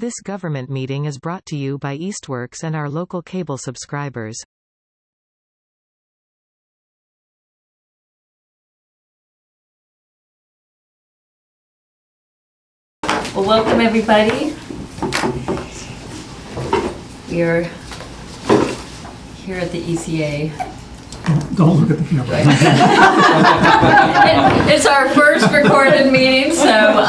This government meeting is brought to you by Eastworks and our local cable subscribers. Well, welcome everybody. We are here at the ECA. Don't look at the camera. It's our first recorded meeting, so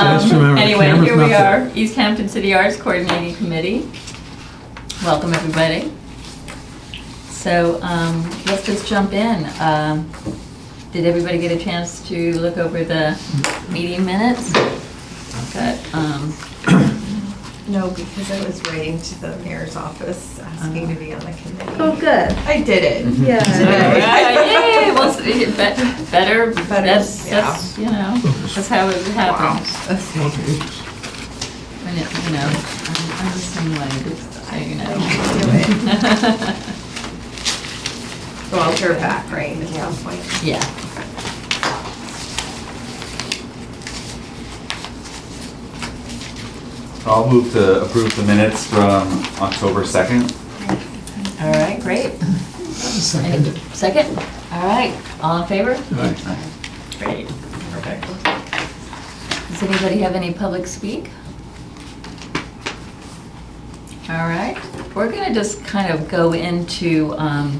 anyway, here we are, Easthampton City Arts Coordinating Committee. Welcome everybody. So let's just jump in. Did everybody get a chance to look over the meeting minutes? Good. No, because I was writing to the mayor's office asking to be on the committee. Oh, good. I did it. Yeah. Yay! Well, better. That's you know, that's how it happens. Wow. When it, you know, I'm the same way. So you know. Do it. So I'll turn back, right, at some point. Yeah. I'll move to approve the minutes from October 2nd. All right, great. Second. Second? All right, all in favor? Aye. Great. Perfect. Does anybody have any public speak? All right, we're gonna just kind of go into, I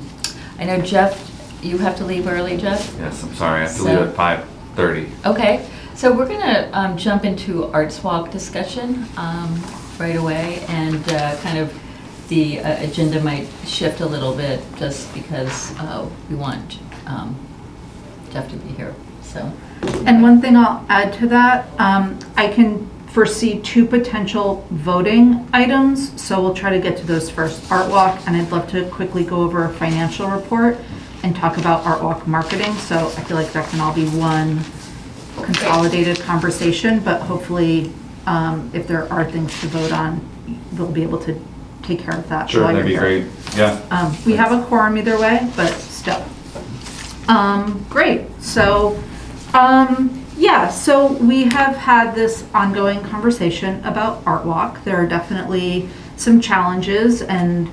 know Jeff, you have to leave early, Jeff? Yes, I'm sorry, I have to leave at 5:30. Okay, so we're gonna jump into Arts Walk discussion right away, and kind of the agenda might shift a little bit just because we want Jeff to be here, so. And one thing I'll add to that, I can foresee 2 potential voting items, so we'll try to get to those first. Art Walk, and I'd love to quickly go over a financial report and talk about Art Walk marketing, so I feel like that can all be one consolidated conversation, but hopefully if there are things to vote on, we'll be able to take care of that. Sure, that'd be great, yeah. We have a quorum either way, but still. Great, so yeah, so we have had this ongoing conversation about Art Walk. There are definitely some challenges, and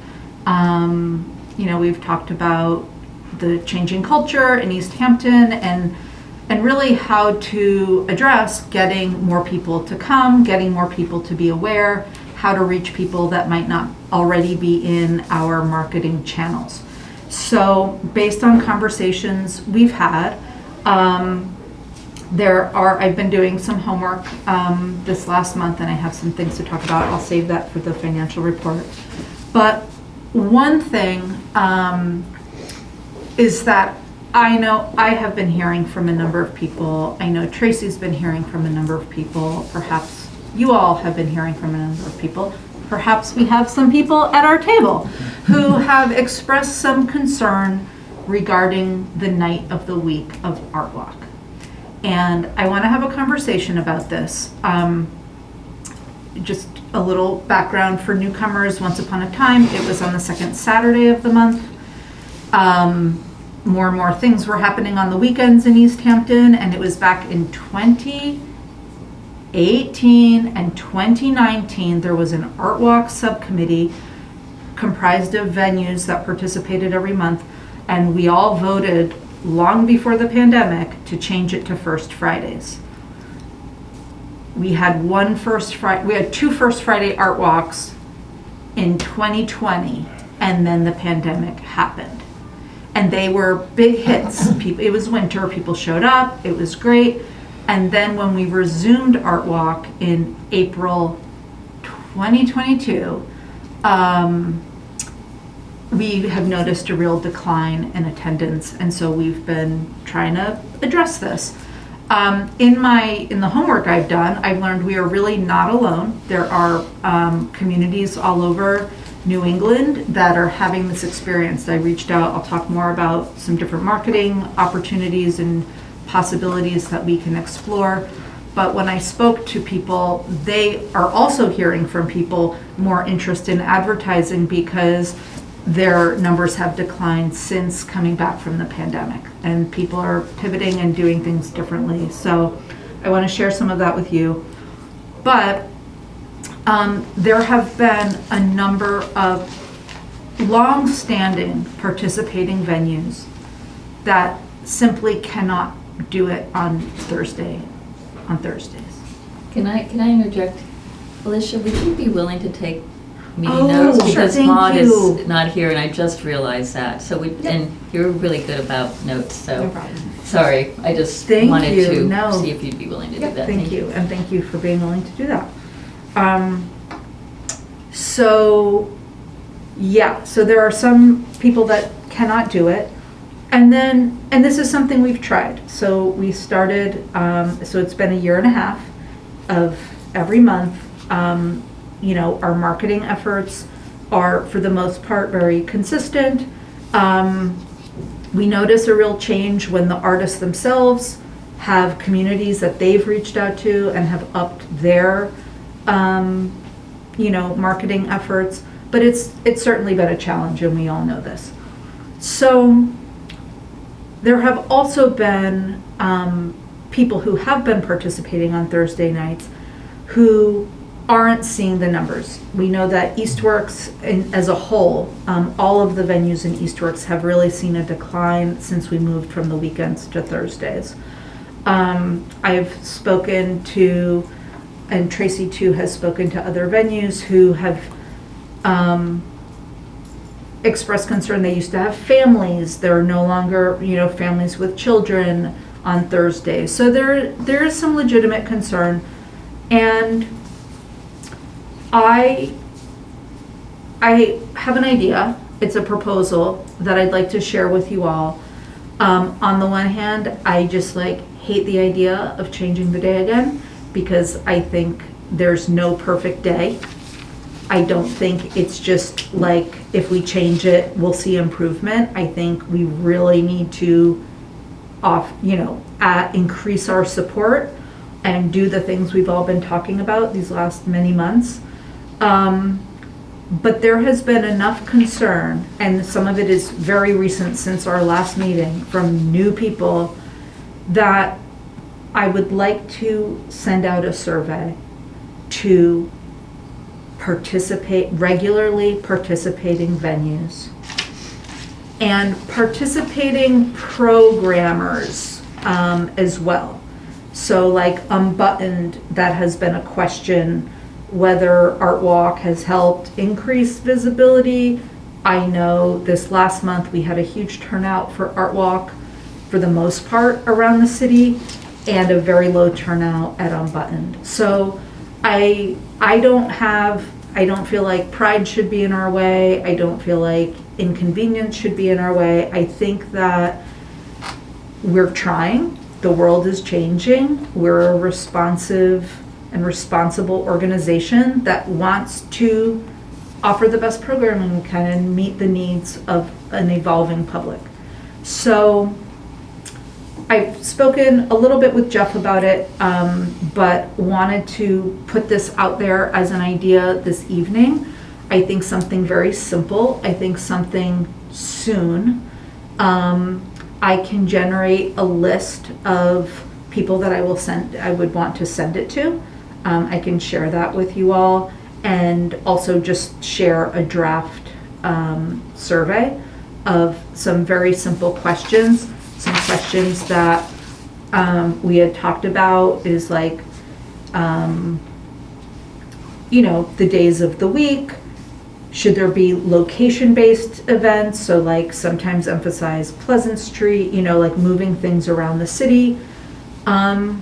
you know, we've talked about the changing culture in Easthampton, and really how to address getting more people to come, getting more people to be aware, how to reach people that might not already be in our marketing channels. So based on conversations we've had, I've been doing some homework this last month, and I have some things to talk about. I'll save that for the financial report. But one thing is that I know I have been hearing from a number of people. I know Tracy's been hearing from a number of people. Perhaps you all have been hearing from a number of people. Perhaps we have some people at our table who have expressed some concern regarding the night of the week of Art Walk. And I want to have a conversation about this. Just a little background for newcomers. Once upon a time, it was on the second Saturday of the month. More and more things were happening on the weekends in Easthampton, and it was back in 2018 and 2019, there was an Art Walk subcommittee comprised of venues that participated every month, and we all voted long before the pandemic to change it to First Fridays. We had we had 2 First Friday Art Walks in 2020, and then the pandemic happened. And they were big hits. It was winter, people showed up, it was great. And then when we resumed Art Walk in April 2022, we have noticed a real decline in attendance, and so we've been trying to address this. In the homework I've done, I've learned we are really not alone. There are communities all over New England that are having this experience. I reached out, I'll talk more about some different marketing opportunities and possibilities that we can explore. But when I spoke to people, they are also hearing from people more interest in advertising because their numbers have declined since coming back from the pandemic, and people are pivoting and doing things differently. So I want to share some of that with you. But There have been a number of long-standing participating venues that simply cannot do it on Thursdays. Can I interject? Alicia, would you be willing to take meeting Oh, notes? sure, Because thank Maud you. is not here, and I just realized that. So and you're really good about notes, so. No problem. Sorry, I just Thank wanted you. to No. see if you'd be willing to do Yep, that. thank you, and thank you for being willing to do that. So, yeah, so there are some people that cannot do it. And this is something we've tried. So we started, so it's been a year and a half of every month. Our marketing efforts are, for the most part, very consistent. We notice a real change when the artists themselves have communities that they've reached out to and have upped their, marketing efforts. But it's certainly been a challenge, and we all know this. So there have also been people who have been participating on Thursday nights who aren't seeing the numbers. We know that Eastworks as a whole, all of the venues in Eastworks have really seen a decline since we moved from the weekends to Thursdays. I've spoken to, and Tracy too has spoken to other venues who have expressed concern. They used to have families. There are no longer, families with children on Thursdays. So there is some legitimate concern. And I have an idea. It's a proposal that I'd like to share with you all. On the one hand, I just hate the idea of changing the day again, because I think there's no perfect day. I don't think it's just if we change it, we'll see improvement. I think we really need to increase our support and do the things we've all been talking about these last many months. But there has been enough concern, and some of it is very recent since our last meeting, from new people, that I would like to send out a survey to regularly participating venues and participating programmers as well. So Unbuttoned, that has been a question whether Art Walk has helped increase visibility. I know this last month we had a huge turnout for Art Walk for the most part around the city, and a very low turnout at Unbuttoned. So I don't feel like pride should be in our way. I don't feel like inconvenience should be in our way. I think that we're trying. The world is changing. We're a responsive and responsible organization that wants to offer the best programming we can and meet the needs of an evolving public. So I've spoken a little bit with Jeff about it, but wanted to put this out there as an idea this evening. I think something very simple. I think something soon. I can generate a list of people that I would want to send it to. I can share that with you all, and also just share a draft survey of some very simple questions. Some questions that we had talked about is the days of the week. Should there be location-based events? So sometimes emphasize Pleasant Street, moving things around the city. And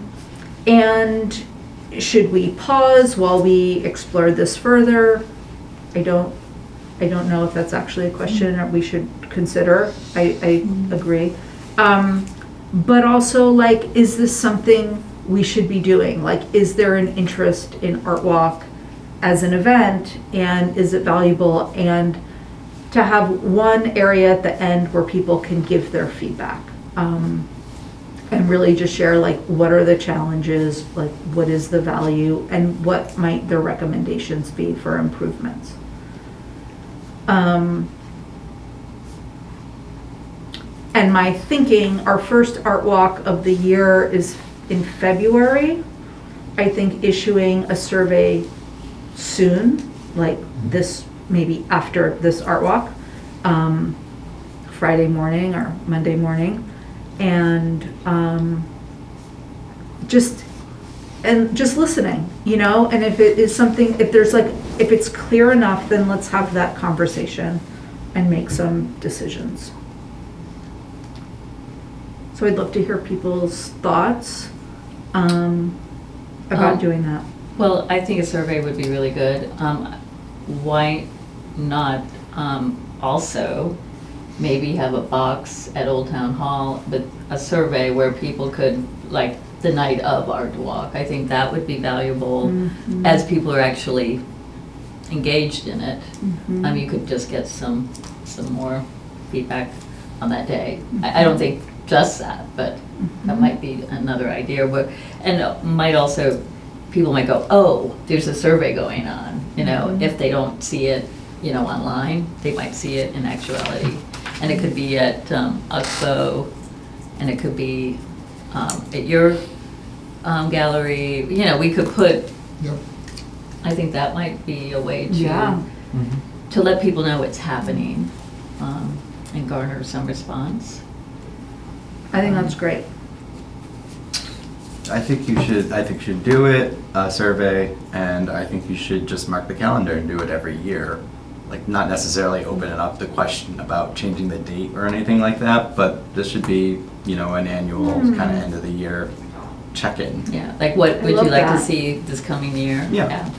should we pause while we explore this further? I don't know if that's actually a question that we should consider. I agree. But also is this something we should be doing? Is there an interest in Art Walk as an event, and is it valuable? And to have one area at the end where people can give their feedback, and really just share what are the challenges, what is the value, and what might their recommendations be for improvements. And my thinking, our first Art Walk of the year is in February. I think issuing a survey soon, like this, maybe after this art walk, Friday morning or Monday morning, and just listening, and if it is something, if it's clear enough, then let's have that conversation and make some decisions. So I'd love to hear people's thoughts about doing that. Well, I think a survey would be really good. Why not also maybe have a box at Old Town Hall with a survey where people could, like, the night of Art Walk. I think that would be valuable as people are actually engaged in it. You could just get some more feedback on that day. I don't think just that, but that might be another idea. Might also, people might go, oh, there's a survey going on. If they don't see it, online, they might see it in actuality. And it could be at Expo, and it could be at your gallery. We could put. Yep. I think that might be a way to Mm-hmm. let people know what's happening and garner some response. I think that's great. I think you should do it, a survey, and I think you should just mark the calendar and do it every year. Like, not necessarily open it up to question about changing the date or anything like that, but this should be, an annual kind of end of the year check-in. Yeah, like what would you love like to that. see this coming year? Yeah.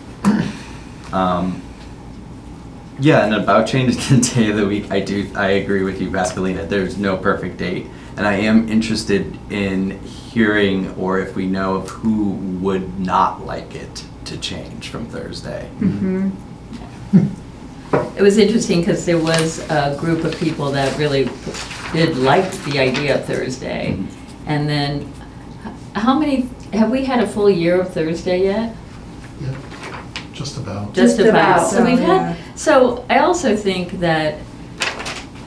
Yeah, and about changing the day of the week, I agree with you, Pascalina. There's no perfect date. And I am interested in hearing, or if we know of who would not like it to change from Thursday. It was interesting because there was a group of people that really did like the idea of Thursday. And then, how many, have we had a full year of Thursday yet? Yeah, just about. Just about. So we've yeah. had, so I also think that,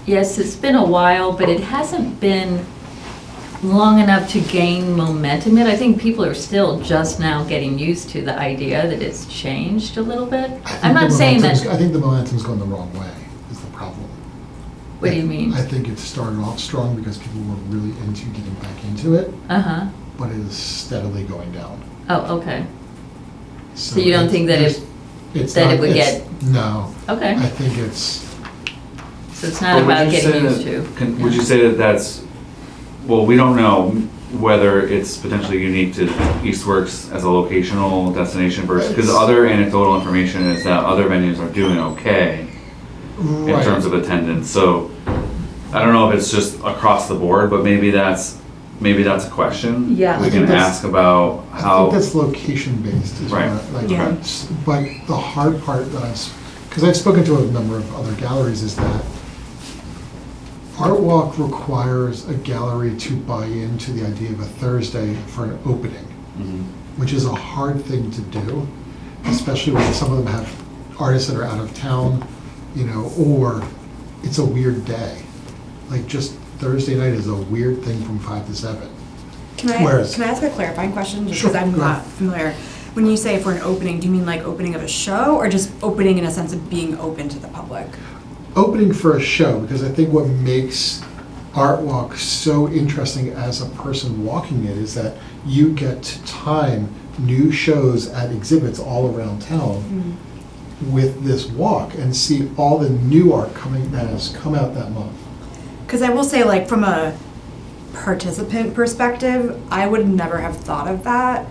yes, it's been a while, but it hasn't been long enough to gain momentum yet. I think people are still just now getting used to the idea that it's changed a little bit. I'm not saying that. I think the momentum's going the wrong way, is the problem. What do you mean? I think it started off strong because people were really into getting back into it, but it is steadily going down. Oh, okay. So you don't think that it would get. No. Okay. I think it's. So it's not about getting used to. Would you say that that's, well, we don't know whether it's potentially unique to Eastworks as a locational destination versus, because other anecdotal information is that other venues are doing okay in terms of attendance. So I don't know if it's just across the board, but maybe that's a question. Yeah. We can ask about how. I think that's location based. Is Right. But the hard part because I've spoken to a number of other galleries, is that Art Walk requires a gallery to buy into the idea of a Thursday for an opening, which is a hard thing to do, especially when some of them have artists that are out of town, or it's a weird day. Like, just Thursday night is a weird thing from 5 to 7. Can I ask a clarifying question? Just because I'm not familiar. When you say for an opening, do you mean like opening of a show, or just opening in a sense of being open to the public? Opening for a show, because I think what makes Art Walk so interesting as a person walking it is that you get to time new shows at exhibits all around town with this walk and see all the new art that has come out that month. Because I will say, like, from a participant perspective, I would never have thought of that.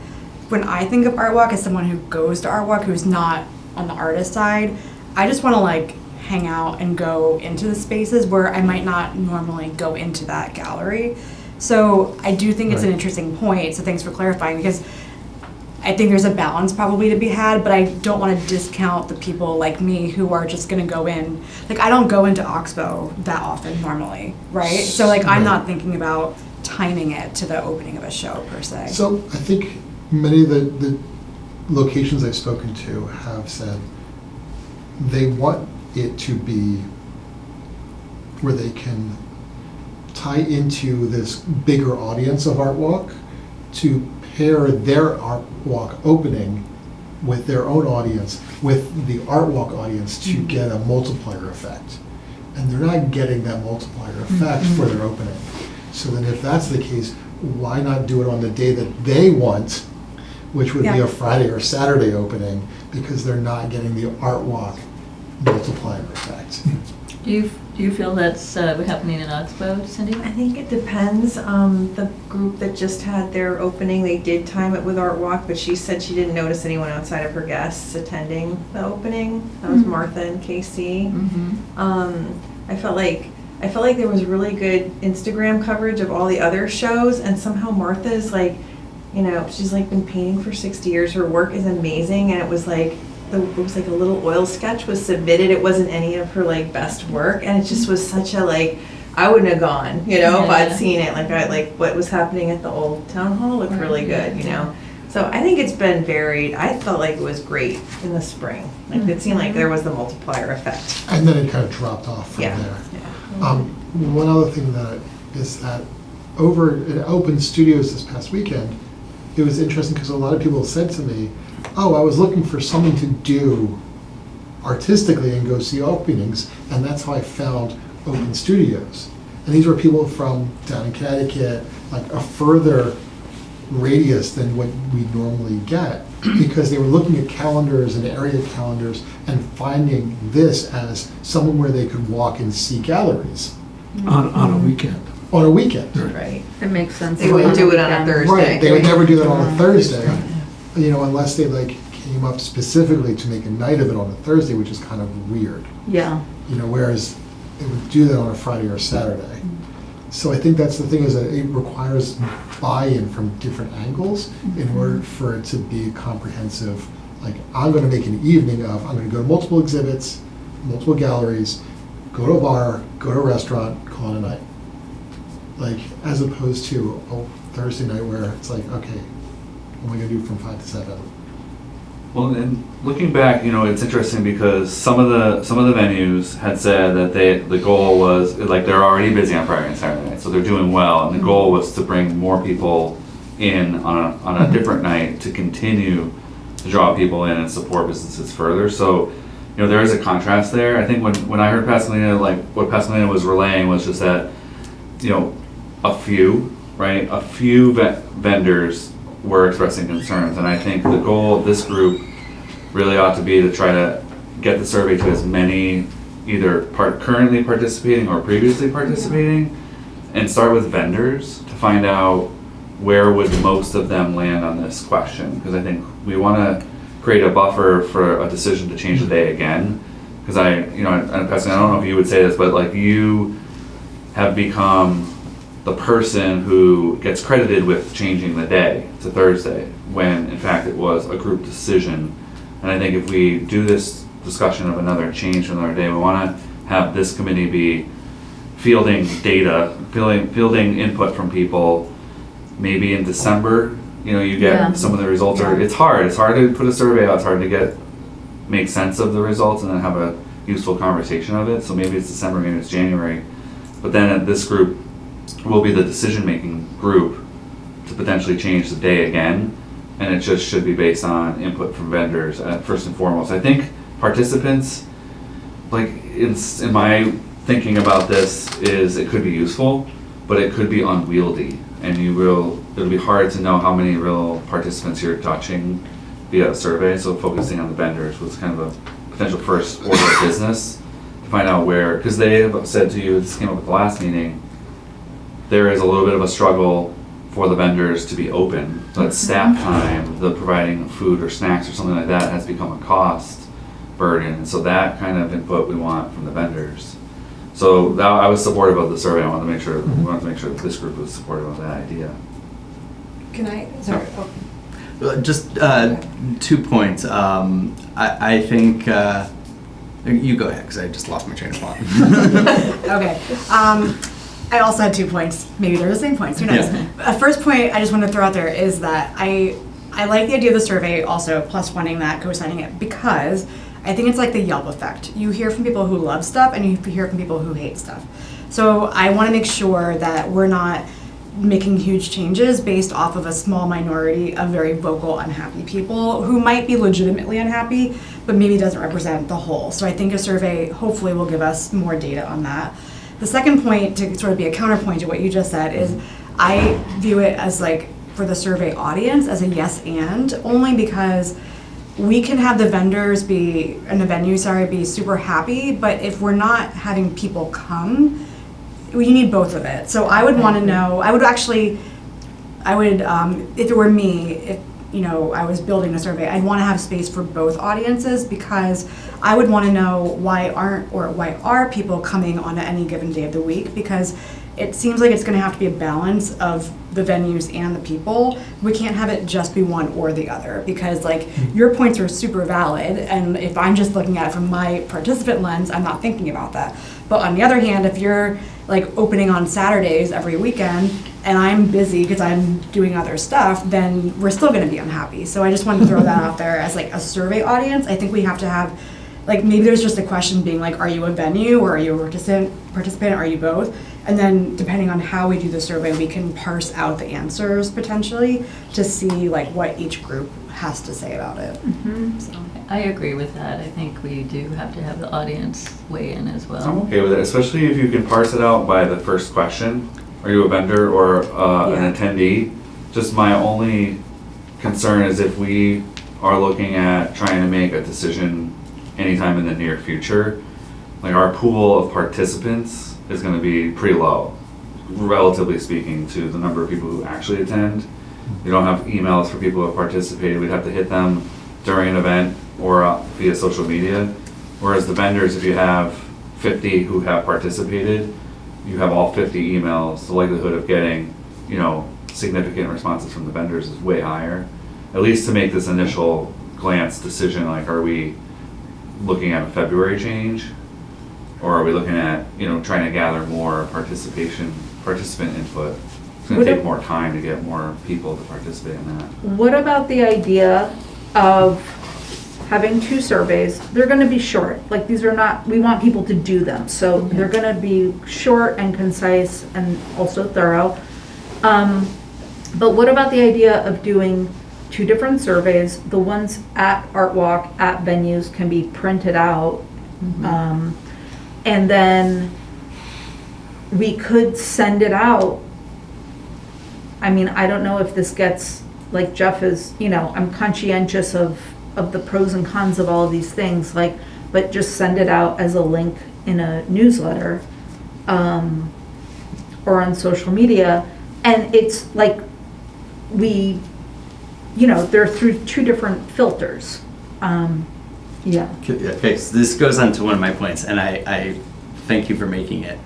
When I think of Art Walk as someone who goes to Art Walk who's not on the artist side, I just want to, like, hang out and go into the spaces where I might not normally go into that gallery. So I do think it's an interesting point, so thanks for clarifying, because I think there's a balance probably to be had, but I don't want to discount the people like me who are just going to go in. Like, I don't go into Oxbow that often normally, right? So, like, I'm not thinking about timing it to the opening of a show, per se. So I think many of the locations I've spoken to have said they want it to be where they can tie into this bigger audience of Art Walk to pair their Art Walk opening with their own audience, with the Art Walk audience, to get a multiplier effect. And they're not getting that multiplier effect for their opening. So then if that's the case, why not do it on the day that they want, which would be Yeah. a Friday or Saturday opening, because they're not getting the Art Walk multiplier effect. Do you feel that's happening in Oxbow, Cindy? I think it depends. The group that just had their opening, they did time it with Art Walk, but she said she didn't notice anyone outside of her guests attending the opening. That was Martha and Casey. I felt like there was really good Instagram coverage of all the other shows, and somehow Martha's like, you know, she's like been painting for 60 years. Her work is amazing, and it was like a little oil sketch was submitted. It wasn't any of her like best work, and it just was such a like, I wouldn't have gone, you know, if I'd seen it. Like what was happening at the old town hall looked really good, you know. So I think it's been varied. I felt like it was great in the spring. Like it seemed like there was the multiplier effect. And then it kind of dropped off from there. One other thing is that over at Open Studios this past weekend, it was interesting because a lot of people said to me, oh, I was looking for something to do artistically and go see openings, and that's how I found Open Studios. And these were people from down in Connecticut, like a further radius than what we normally get, because they were looking at calendars and area calendars and finding this as somewhere where they could walk and see galleries. On a weekend. On a weekend. Right. It makes sense. They wouldn't do it on a Thursday. Right, they would never do that on a Thursday, you know, unless they like came up specifically to make a night of it on a Thursday, which is kind of weird. Yeah. You know, whereas they would do that on a Friday or Saturday. So I think that's the thing, is that it requires buy-in from different angles in order for it to be comprehensive. Like, I'm gonna make an evening of, I'm gonna go to multiple exhibits, multiple galleries, go to a bar, go to a restaurant, call it a night. Like, as opposed to a Thursday night where it's like, okay, what am I gonna do from 5 to 7? Well, and looking back, you know, it's interesting because some of the venues had said that the goal was, like, they're already busy on Friday and Saturday night, so they're doing well, and the goal was to bring more people in on a different night to continue to draw people in and support businesses further. So, you know, there is a contrast there. I think when I heard Pasadena, like what Pasadena was relaying was just that, you know, a few vendors were expressing concerns, and I think the goal of this group really ought to be to try to get the survey to as many either currently participating or previously participating, and start with vendors to find out where would most of them land on this question, because I think we want to create a buffer for a decision to change the day again. Because and Pascal, I don't know if you would say this, but like, you have become the person who gets credited with changing the day to Thursday, when in fact it was a group decision. And I think if we do this discussion of another change to another day, we want to have this committee be fielding data, fielding input from people. Maybe in December, you know, you get some of the results. It's hard to put a survey out. It's hard to make sense of the results and then have a useful conversation of it. So maybe it's December, maybe it's January. But then this group will be the decision-making group to potentially change the day again, and it just should be based on input from vendors first and foremost. I think participants, like in my thinking about this, is it could be useful, but it could be unwieldy, and it'll be hard to know how many real participants you're touching via a survey. So focusing on the vendors was kind of a potential first order of business to find out where, because they have said to you, this came up at the last meeting, there is a little bit of a struggle for the vendors to be open. That staff time, the providing food or snacks or something like that has become a cost burden. And so that kind of input we want from the vendors. So I was supportive of the survey. We wanted to make sure that this group was supportive of that idea. Can I, sorry. Just 2 points. I think, you go ahead, because I just lost my train of thought. Okay. I also had 2 points. Maybe they're the same points. Who knows? Yeah. First point I just want to throw out there is that I like the idea of the survey also, plus wanting that, co-signing it, because I think it's like the Yelp effect. You hear from people who love stuff and you hear from people who hate stuff. So I want to make sure that we're not making huge changes based off of a small minority of very vocal, unhappy people who might be legitimately unhappy, but maybe doesn't represent the whole. So I think a survey hopefully will give us more data on that. The second point, to sort of be a counterpoint to what you just said, is I view it as like, for the survey audience, as a yes and, only because we can have the vendors be, and the venue, be super happy, but if we're not having people come, we need both of it. So I would want to know, I would, if it were me, if, I was building a survey, I'd want to have space for both audiences, because I would want to know why are people coming on any given day of the week, because it seems like it's going to have to be a balance of the venues and the people. We can't have it just be one or the other, because like your points are super valid, and if I'm just looking at it from my participant lens, I'm not thinking about that. But on the other hand, if you're like opening on Saturdays every weekend and I'm busy because I'm doing other stuff, then we're still going to be unhappy. So I just wanted to throw that out there as like a survey audience. I think we have to have, like, maybe there's just a question being like, are you a venue or are you a participant, are you both? And then depending on how we do the survey, we can parse out the answers potentially to see like what each group has to say about it. So. I agree with that. I think we do have to have the audience weigh in as well. I'm okay with it, especially if you can parse it out by the first question. Are you a vendor or an attendee? Just my only concern is if we are looking at trying to make a decision anytime in the near future, like our pool of participants is going to be pretty low, relatively speaking, to the number of people who actually attend. We don't have emails for people who have participated. We'd have to hit them during an event or via social media. Whereas the vendors, if you have 50 who have participated, you have all 50 emails. The likelihood of getting, significant responses from the vendors is way higher. At least to make this initial glance decision, like, are we looking at a February change? Or are we looking at, trying to gather more participant input? It's going to take more time to get more people to participate in that. What about the idea of having two surveys? They're going to be short. Like, these are not, we want people to do them. So they're going to be short and concise and also thorough. But what about the idea of doing two different surveys? The ones at Art Walk, at venues, can be printed out. And then we could send it out. I mean, I don't know if this gets, like Jeff is, I'm conscientious of the pros and cons of all of these things, but just send it out as a link in a newsletter or on social media. And it's like they're through two different filters. Okay, so this goes on to one of my points, and I thank you for making it.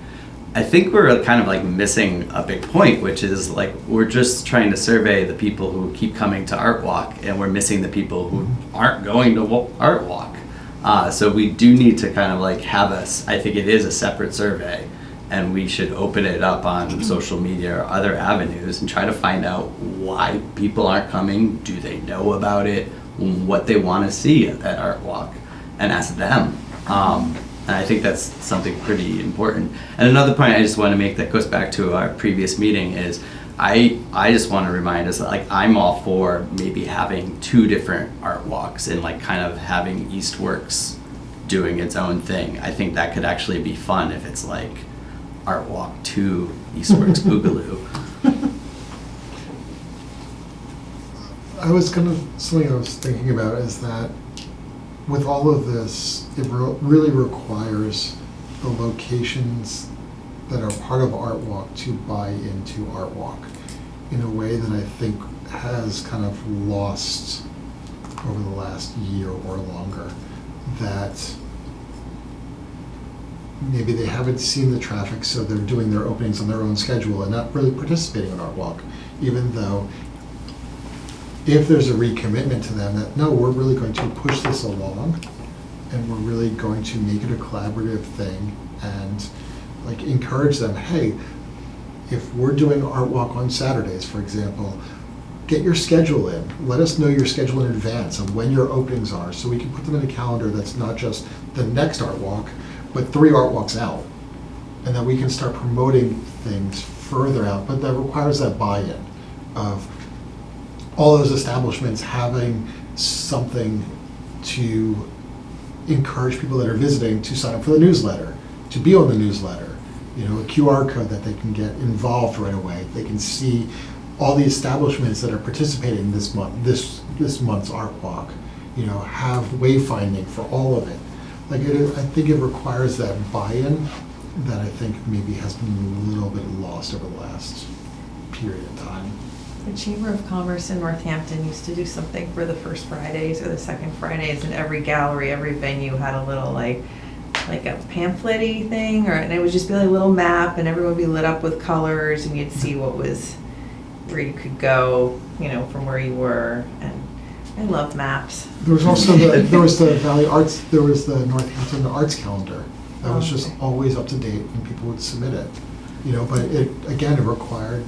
I think we're kind of like missing a big point, which is like we're just trying to survey the people who keep coming to Art Walk, and we're missing the people who aren't going to Art Walk. So we do need to kind of like have I think it is a separate survey, and we should open it up on social media or other avenues and try to find out why people aren't coming. Do they know about it? What they want to see at Art Walk, and ask them. And I think that's something pretty important. And another point I just want to make that goes back to our previous meeting is I just want to remind us that like I'm all for maybe having two different Art Walks and like kind of having Eastworks doing its own thing. I think that could actually be fun if it's like Art Walk 2 Eastworks Boogaloo. Something I was thinking about is that with all of this, it really requires the locations that are part of Art Walk to buy into Art Walk in a way that I think has kind of lost over the last year or longer. That maybe they haven't seen the traffic, so they're doing their openings on their own schedule and not really participating in Art Walk, even though if there's a recommitment to them that, no, we're really going to push this along and we're really going to make it a collaborative thing and like encourage them, hey, if we're doing Art Walk on Saturdays, for example, get your schedule in. Let us know your schedule in advance of when your openings are so we can put them in a calendar that's not just the next Art Walk, but 3 Art Walks out. And that we can start promoting things further out, but that requires that buy-in of all those establishments having something to encourage people that are visiting to sign up for the newsletter, to be on the newsletter. You know, a QR code that they can get involved right away. They can see all the establishments that are participating this month's Art Walk. You know, have wayfinding for all of it. Like, I think it requires that buy-in that I think maybe has been a little bit lost over the last period of time. The Chamber of Commerce in Northampton used to do something for the first Fridays or the second Fridays, and every gallery, every venue had a little like a pamphlet-y thing, and it would just be like a little map, and everyone would be lit up with colors, and you'd see where you could go, you know, from where you were. And I love maps. There was also the Valley Arts, there was the Northampton Arts Calendar that was just always up to date and people would submit it. You know, but it required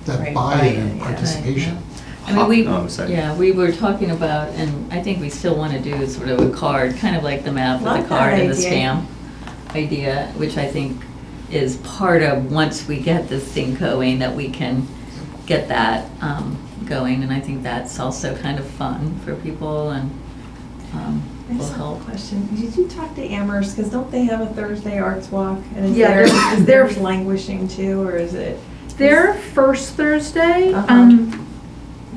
that Right, buy-in and yeah. participation. I mean, Oh, sorry. we were talking about, and I think we still want to do sort of a card, kind of like the map with Love the card that and the idea. stamp idea, which I think is part of, once we get this thing going, that we can get that going, and I think that's also kind of fun for people, and I will just have help. a question. Did you talk to Amherst? Because don't they have a Thursday Arts Walk? And is Yeah, theirs there's- languishing too, or is it? Their first Thursday, Uh-huh.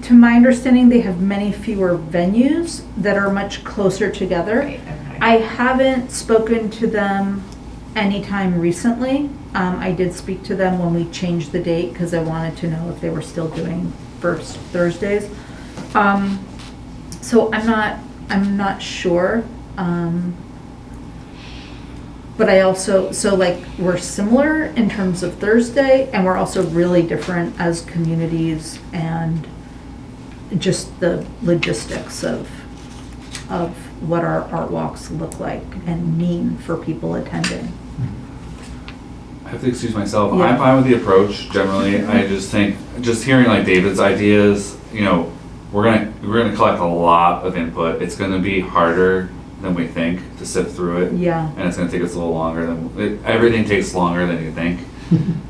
to my understanding, they have many fewer venues that are much closer together. Right, okay. I haven't spoken to them anytime recently. I did speak to them when we changed the date because I wanted to know if they were still doing first Thursdays. So I'm not sure. But I also, so like, we're similar in terms of Thursday, and we're also really different as communities and just the logistics of what our art walks look like and mean for people attending. I have to excuse myself. Yeah. I'm fine with the approach generally. I just think, just hearing like David's ideas, you know, we're gonna collect a lot of input. It's gonna be harder than we think to sift through it. Yeah. And it's gonna take us a little longer everything takes longer than you think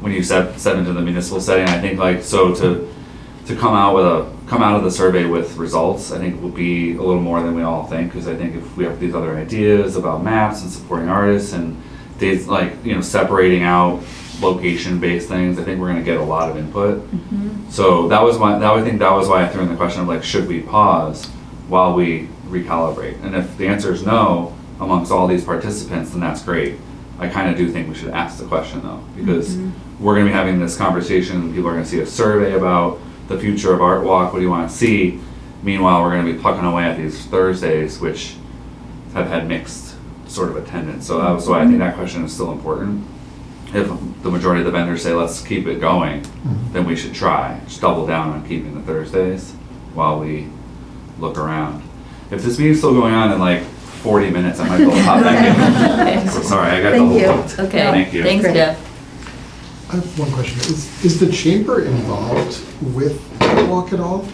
when you step into the municipal setting. I think like, so to come out of the survey with results, I think will be a little more than we all think, because I think if we have these other ideas about maps and supporting artists and these, like, you know, separating out location-based things, I think we're gonna get a lot of input. So I think that was why I threw in the question of like, should we pause while we recalibrate? And if the answer is no, amongst all these participants, then that's great. I kind of do think we should ask the question though, because we're gonna be having this conversation, and people are gonna see a survey about the future of Art Walk, what do you wanna see? Meanwhile, we're gonna be plucking away at these Thursdays, which have had mixed sort of attendance. So that was why I think that question is still important. If the majority of the vendors say, let's keep it going, then we should just double down on keeping the Thursdays while we look around. If this meeting's still going on in like 40 minutes, I might go hop back in. So sorry, I got the whole booked. Okay, Thank you. thanks, Great. Jeff. I have one question. Is the chamber involved with Art Walk at all?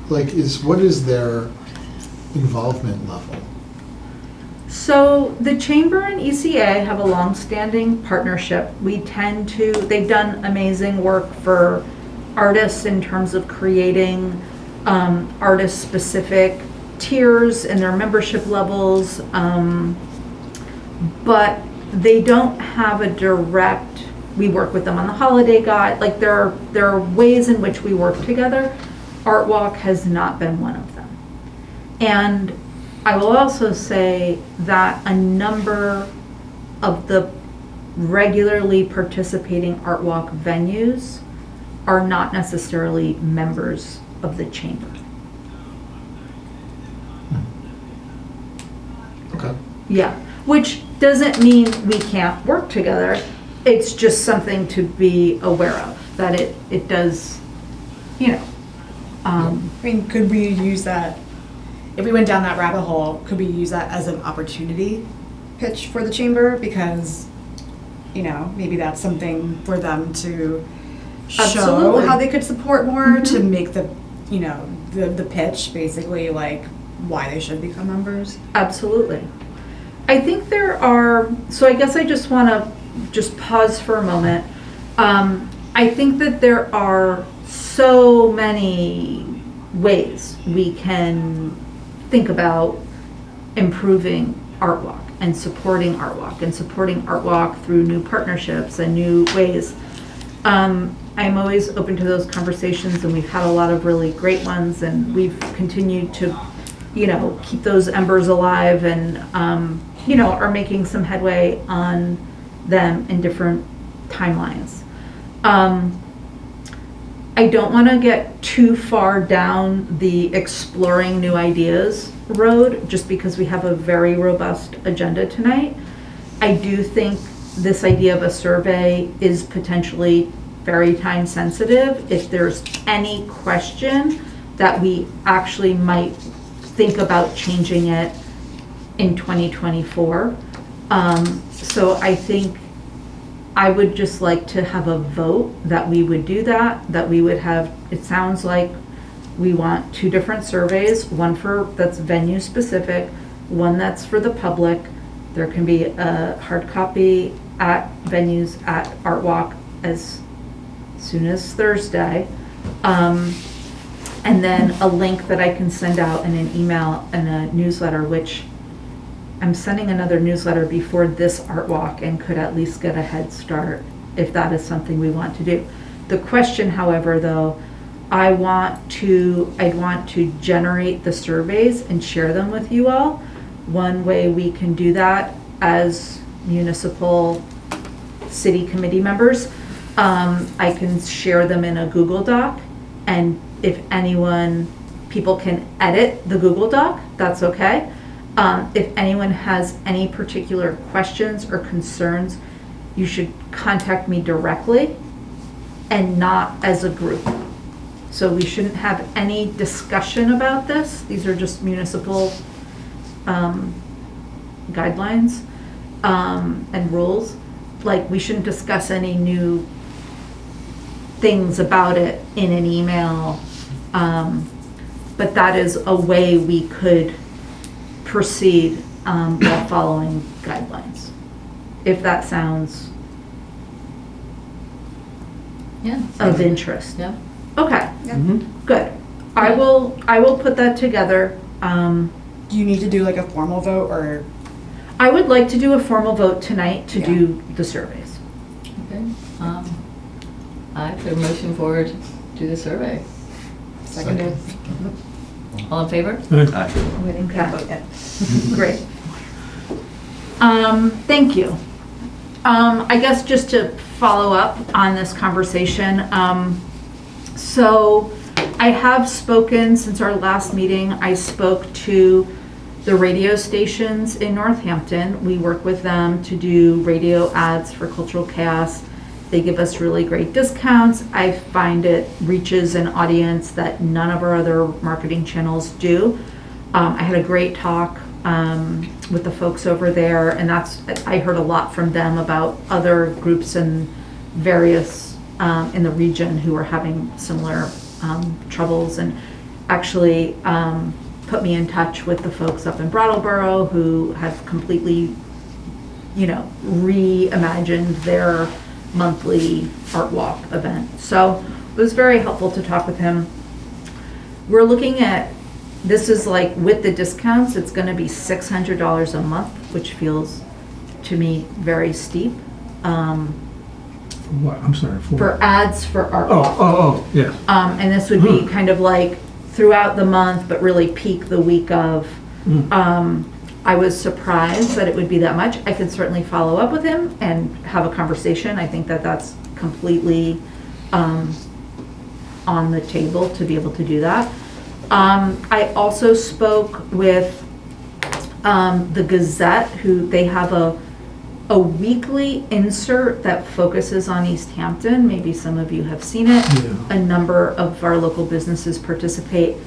Like, what is their involvement level? So the Chamber and ECA have a long-standing partnership. They've done amazing work for artists in terms of creating artist-specific tiers and their membership levels, but they don't have a direct, we work with them on the holiday guide, like there are ways in which we work together. Art Walk has not been one of them. And I will also say that a number of the regularly participating Art Walk venues are not necessarily members of the chamber. Okay. Yeah, which doesn't mean we can't work together. It's just something to be aware of, that it does, you know. I mean, could we use that, if we went down that rabbit hole, could we use that as an opportunity pitch for the chamber? Because, you know, maybe that's something for them to show Absolutely. how they could support more, to Mhm. make the, you know, the pitch basically like why they should become members. Absolutely. I think there are, so I guess I just want to just pause for a moment. I think that there are so many ways we can think about improving Art Walk and supporting Art Walk and supporting Art Walk through new partnerships and new ways. I'm always open to those conversations, and we've had a lot of really great ones, and we've continued to, keep those embers alive, and are making some headway on them in different timelines. I don't want to get too far down the exploring new ideas road just because we have a very robust agenda tonight. I do think this idea of a survey is potentially very time sensitive. If there's any question that we actually might think about changing it in 2024. So I think I would just like to have a vote that we would do that we would have, it sounds like we want 2 different surveys, one that's venue specific, one that's for the public. There can be a hard copy at venues at Art Walk as soon as Thursday. And then a link that I can send out in an email and a newsletter, which I'm sending another newsletter before this Art Walk and could at least get a head start if that is something we want to do. The question, however, though, I'd want to generate the surveys and share them with you all. One way we can do that as municipal city committee members, I can share them in a Google Doc, and if people can edit the Google Doc, that's okay. If anyone has any particular questions or concerns, you should contact me directly and not as a group. So we shouldn't have any discussion about this. These are just municipal guidelines and rules. Like, we shouldn't discuss any new things about it in an email. But that is a way we could proceed while following guidelines, if that sounds of interest. Yeah. Okay. Yeah. Good. I will put that together. Do you need to do like a formal vote, or? I would like to do a formal vote tonight to do the surveys. Okay. I put a motion forward to do the survey. Seconded. All in favor? Aye. We didn't Okay. vote yet. Great. Thank you. I guess just to follow up on this conversation, so I have spoken since our last meeting. I spoke to the radio stations in Northampton. We work with them to do radio ads for Cultural Chaos. They give us really great discounts. I find it reaches an audience that none of our other marketing channels do. I had a great talk with the folks over there, and I heard a lot from them about other groups and various in the region who are having similar troubles, and actually put me in touch with the folks up in Brattleboro who have completely, reimagined their monthly Art Walk event. So it was very helpful to talk with him. We're looking at, this is like with the discounts, it's going to be $600 a month, which feels to me very steep. What? I'm sorry, For ads for Art Walk. Oh, yes. And this would be kind of like throughout the month, but really peak the week of. I was surprised that it would be that much. I could certainly follow up with him and have a conversation. I think that that's completely on the table to be able to do that. I also spoke with the Gazette, who they have a weekly insert that focuses on Easthampton. Maybe some of you have seen it. Yeah. A number of our local businesses participate.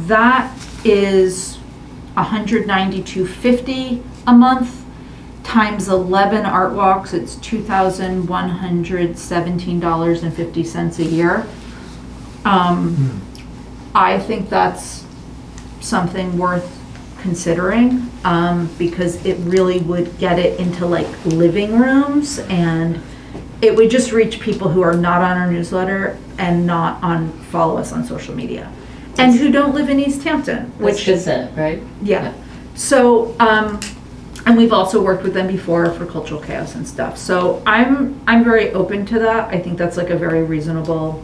That is $192.50 a month times 11 art walks. It's $2,117.50 a year. I think that's something worth considering, because it really would get it into like living rooms and it would just reach people who are not on our newsletter and not follow us on social media, and who don't live in Easthampton, which is it, right? Yeah. So, and we've also worked with them before for Cultural Chaos and stuff. So I'm very open to that. I think that's like a very reasonable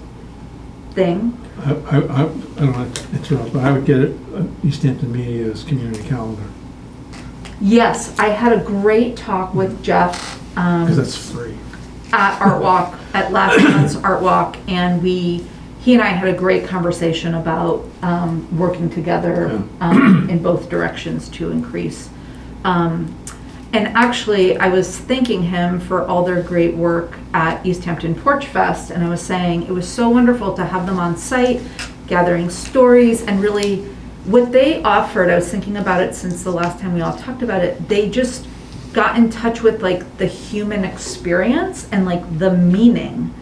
thing. I don't want to interrupt, but I would get it, Easthampton Media's community calendar, Yes, I had a great talk with Jeff. because that's free. At Art Walk, at last month's Art Walk, and he and I had a great conversation about working together in both directions to increase. And actually, I was thanking him for all their great work at Easthampton Porch Fest, and I was saying it was so wonderful to have them on site, gathering stories, and really what they offered. I was thinking about it since the last time we all talked about it. They just got in touch with like the human experience and like the meaning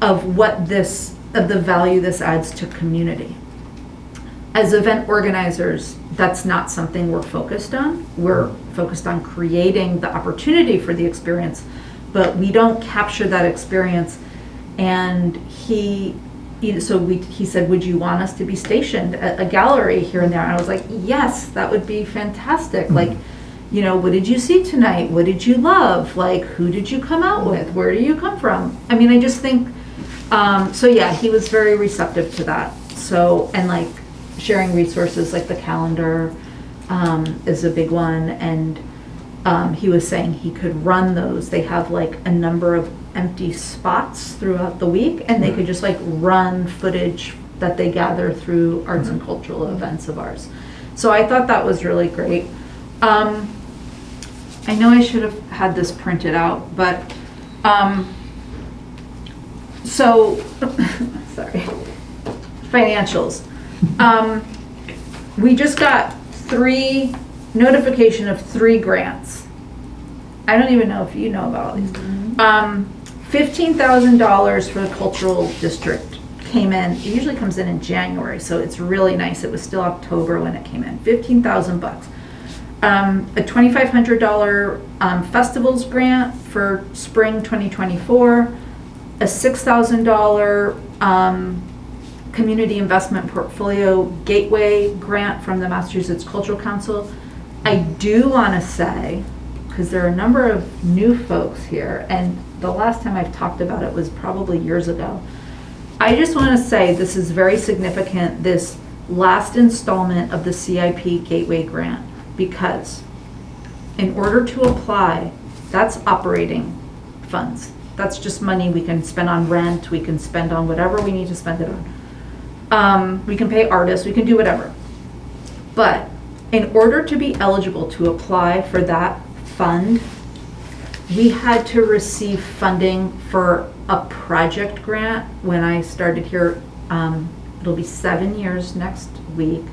of the value this adds to community. As event organizers, that's not something we're focused on. We're focused on creating the opportunity for the experience, but we don't capture that experience. And he said, would you want us to be stationed at a gallery here and there? And I was like, yes, that would be fantastic. Mm-hmm. Like, you know, what did you see tonight? What did you love? Like, who did you come out with? Where do you come from? I mean, I just think, so yeah, he was very receptive to that. So, and like sharing resources like the calendar is a big one. And he was saying he could run those. They have like a number of empty spots throughout the week, and they could just like run footage that they gather through arts and cultural events of ours. So I thought that was really great. I know I should have had this printed out, but so sorry. Financials. We just got notification of 3 grants. I don't even know if you know about all these. $15,000 for the cultural district came in. It usually comes in January, so it's really nice. It was still October when it came in. $15,000. A $2,500 festivals grant for spring 2024. A $6,000 community investment portfolio gateway grant from the Massachusetts Cultural Council. I do want to say, because there are a number of new folks here, and the last time I've talked about it was probably years ago. I just want to say this is very significant, this last installment of the CIP Gateway Grant, because in order to apply, that's operating funds. That's just money we can spend on rent, we can spend on whatever we need to spend it on. We can pay artists, we can do whatever. But in order to be eligible to apply for that fund, we had to receive funding for a project grant. When I started here, it'll be 7 years next week.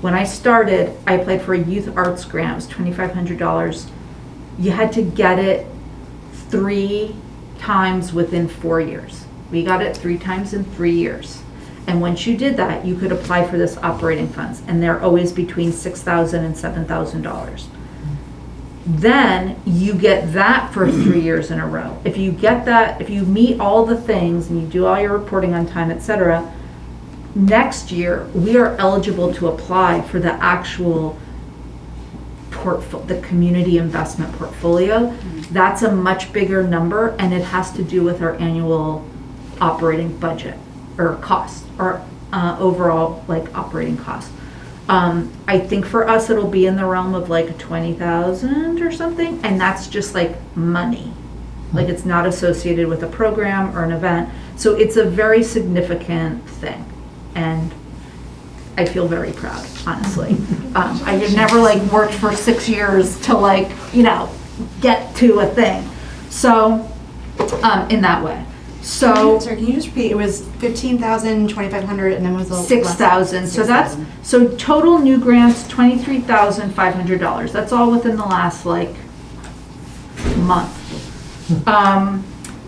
When I started, I applied for a youth arts grant. It was $2,500. You had to get it 3 times within 4 years. We got it 3 times in 3 years. And once you did that, you could apply for this operating funds, and they're always between $6,000 and $7,000. Then you get that for 3 years in a row. If you get that, if you meet all the things and you do all your reporting on time, etc., next year we are eligible to apply for the actual the community investment portfolio. That's a much bigger number, and it has to do with our annual operating budget or cost, or overall like operating cost. I think for us it'll be in the realm of like 20,000 or something, and that's just like money. Like it's not associated with a program or an event. So it's a very significant thing, and I feel very proud, honestly. I had never like worked for 6 years to like, you know, get to a thing. So in that way. So sorry, can you just repeat? It was 15,000, 2,500, and then was the 6,000. So that's total new grants $23,500. That's all within the last like month.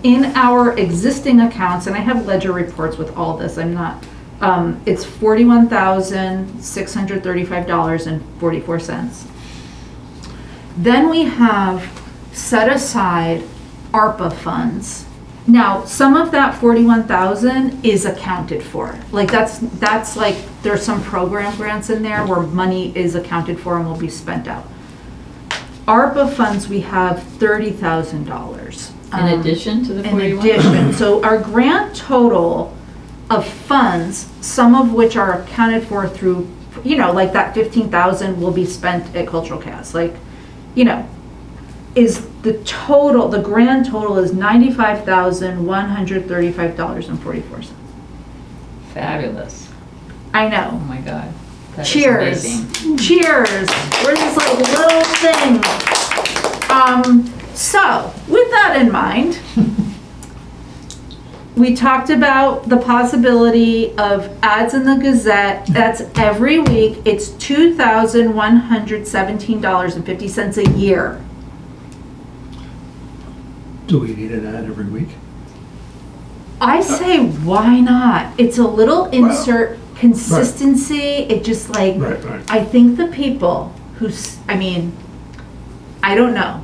In our existing accounts, and I have ledger reports with all this. I'm not. It's $41,635.44. Then we have set aside ARPA funds. Now, some of that 41,000 is accounted for. Like that's like, there's some program grants in there where money is accounted for and will be spent out. ARPA funds, we have $30,000. In addition to the 41? In addition, so our grant total of funds, some of which are accounted for through, like that 15,000 will be spent at Cultural Cast, like, is the total, the grand total is $95,135.44. Fabulous. I know. Oh my God. That is Cheers. amazing. Cheers. We're just like little things. So, with that in mind, we talked about the possibility of ads in the Gazette. That's every week. It's $2,117.50 a year. Do we need an ad every week? I say, why not? It's a little insert consistency. It just like, Right. I think the people who, I don't know,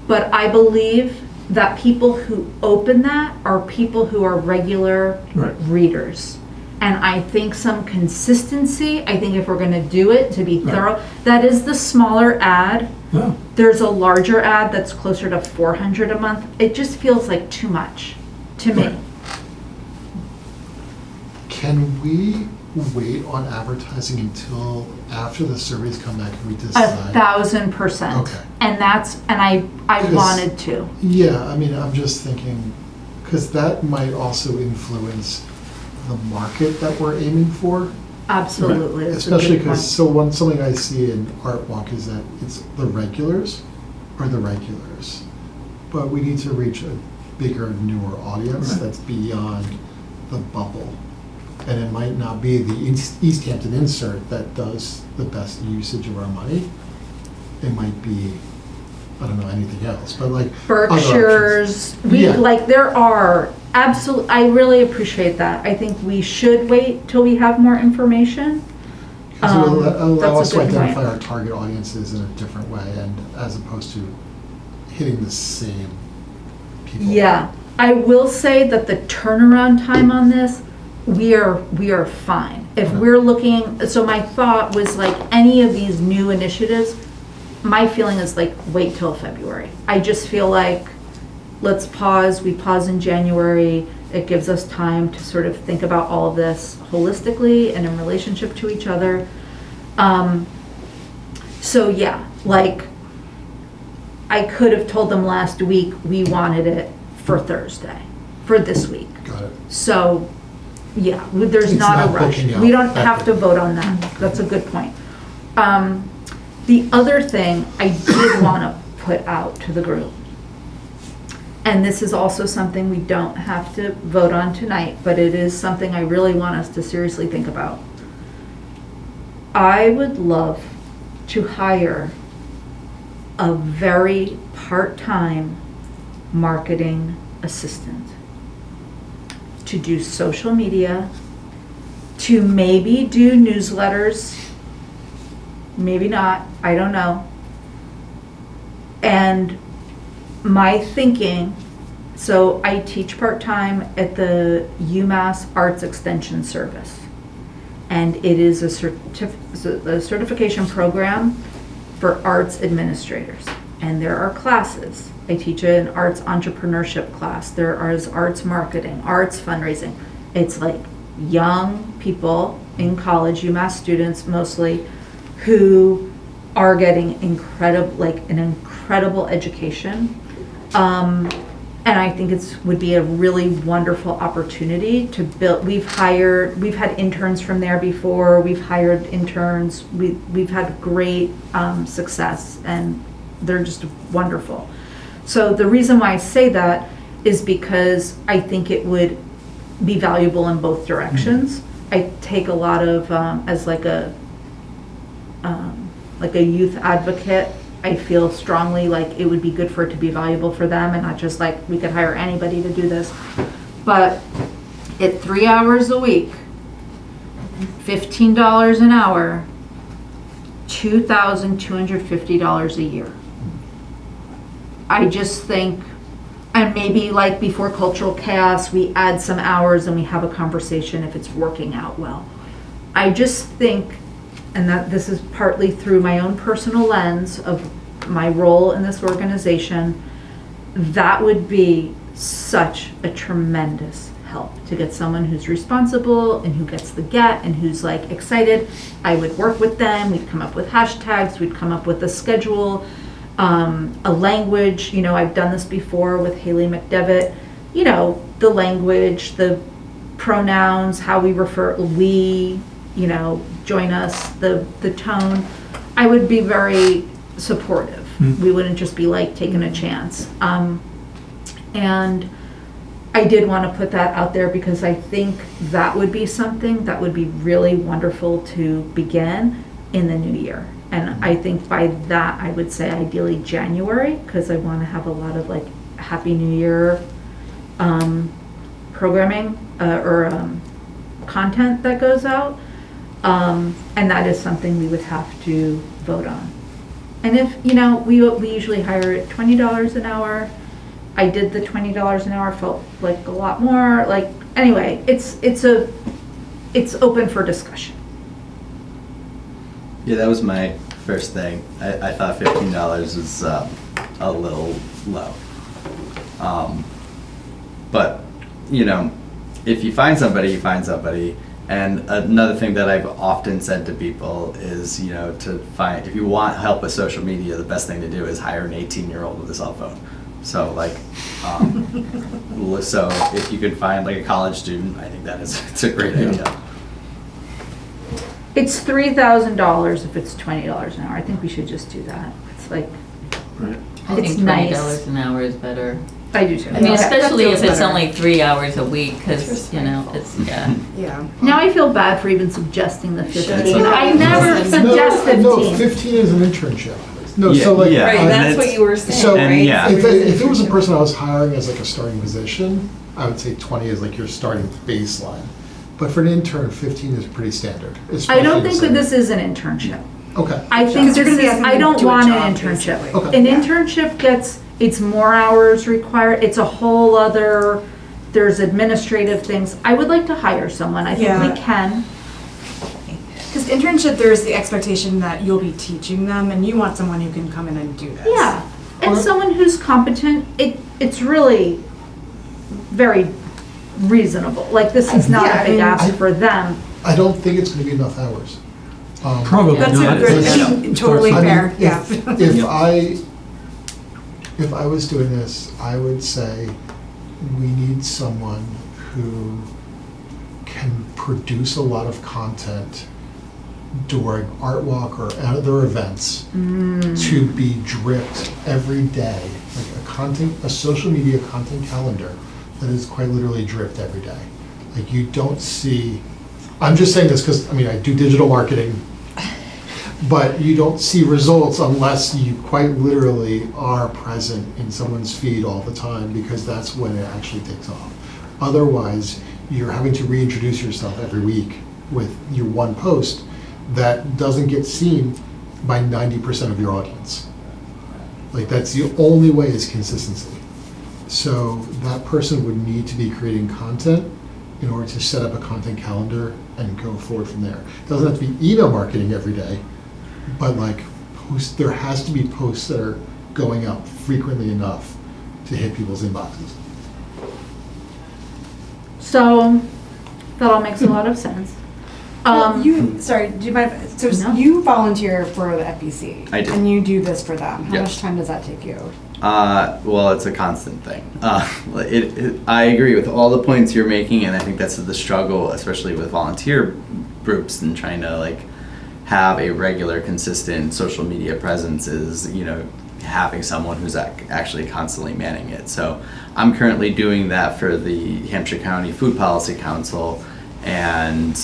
but I believe that people who open that are people who are regular readers. And I think some consistency, I think if we're gonna do it, to be thorough, that is the smaller ad. No. There's a larger ad that's closer to $400 a month. It just feels like too much to me. Right. Can we wait on advertising until after the surveys come back and we decide? 1,000%. Okay. And I wanted to. Yeah, I'm just thinking, because that might also influence the market that we're aiming for. Absolutely. That's a good Especially point. because, something I see in Art Walk is that it's the regulars are the regulars. But we need to reach a bigger, newer audience Right. that's beyond the bubble. And it might not be the Easthampton insert that does the best usage of our money. It might be, I don't know, anything else, but like other Berkshires, options. there are absolutely, I really appreciate that. I think we should wait till we have more information. Because it will allow That's us a to good identify point. our target audiences in a different way, and as opposed to hitting the same people. Yeah, I will say that the turnaround time on this, we are fine. If we're looking, so my thought was like any of these new initiatives, my feeling is like wait till February. I just feel like let's pause, we pause in January. It gives us time to sort of think about all of this holistically and in relationship to each other. So yeah, like I could have told them last week we wanted it for Thursday, for this week. Got it. So, yeah, there's It's not a not rush. booking out We don't that have to quick. vote on that. That's a good point. The other thing I did want to put out to the group, and this is also something we don't have to vote on tonight, but it is something I really want us to seriously think about. I would love to hire a very part-time marketing assistant to do social media, to maybe do newsletters, maybe not, I don't know. And my thinking, so I teach part-time at the UMass Arts Extension Service. And it is a certification program for arts administrators. And there are classes. I teach an arts entrepreneurship class. There is arts marketing, arts fundraising. It's like young people in college, UMass students mostly, who are getting an incredible education. And I think would be a really wonderful opportunity to build. We've had interns from there before. We've hired interns. We've had great success, and they're just wonderful. So the reason why I say that is because I think it would be valuable in both directions. I take a lot of, as like a youth advocate, I feel strongly like it would be good for it to be valuable for them and not just like we could hire anybody to do this. But at 3 hours a week, $15 an hour, $2,250 a year. I just think And maybe like before Cultural Chaos, we add some hours and we have a conversation if it's working out well. I just think, and that this is partly through my own personal lens of my role in this organization, that would be such a tremendous help to get someone who's responsible and who gets the get and who's like excited. I would work with them, we'd come up with hashtags, we'd come up with a schedule, a language. You know, I've done this before with Haley McDevitt, you know, the language, the pronouns, how we refer, we, you know, join us, the tone. I would be very supportive. We wouldn't just be like taking a chance. And I did want to put that out there because I think that would be something that would be really wonderful to begin in the new year. And I think by that, I would say ideally January, because I want to have a lot of like Happy New Year programming or content that goes out. And that is something we would have to vote on. And if, you know, we usually hire at $20 an hour. I did the $20 an hour, felt like a lot more. Like, anyway, it's open for discussion. Yeah, that was my first thing. I thought $15 was a little low. But, you know, if you find somebody, you find somebody. And another thing that I've often said to people is, you know, if you want help with social media, the best thing to do is hire an 18-year-old with a cell phone. So like, so if you could find like a college student, I think it's a great idea. It's $3,000 if it's $20 an hour. I think we should just do that. It's like, Right. I think $20 an hour is better. I do too. I mean, Okay. especially if it's better. only 3 hours a week, because, you know, it's, yeah. Yeah. Now I feel bad for even suggesting the 15. Sure. I never suggest 15. No, 15 is an internship. No, so like. Yeah. Right, And that's it's- what you were saying, So And right? yeah. if it was a person I was hiring as like a starting position, I would say 20 is like your starting baseline. But for an intern, 15 is pretty standard. I don't think that this is an internship. Okay. I think Because you're gonna be this is, asking I them don't to do a want job, an internship. basically. Okay. An Yeah. internship it's more hours required. It's a whole other, there's administrative things. I would like to hire someone. I think Yeah. we can. Because internship, there's the expectation that you'll be teaching them, and you want someone who can come in and do this. Yeah. And Okay. someone who's competent. It's really very reasonable. Like, this is not Yeah, a big I mean, ask for them. I don't think it's gonna be enough hours. Probably That's not. a good, Yeah. totally I mean, fair, yeah. If I was doing this, I would say we need someone who can produce a lot of content during Art Walk or other events to be dripped every day, like a social media content calendar that is quite literally dripped every day. Like you don't see, I'm just saying this because, I mean, I do digital marketing, but you don't see results unless you quite literally are present in someone's feed all the time, because that's when it actually takes off. Otherwise, you're having to reintroduce yourself every week with your one post that doesn't get seen by 90% of your audience. Like that's the only way is consistency. So that person would need to be creating content in order to set up a content calendar and go forward from there. It doesn't have to be email marketing every day, but like there has to be posts that are going out frequently enough to hit people's inboxes. So that all makes a lot of sense. Sorry, do you mind, so No. you volunteer for the FBC? I do. And you do this for them. How Yes. much time does that take you? Well, it's a constant thing. I agree with all the points you're making, and I think that's the struggle, especially with volunteer groups and trying to like have a regular, consistent social media presence. Is having someone who's actually constantly manning it. So I'm currently doing that for the Hampshire County Food Policy Council, and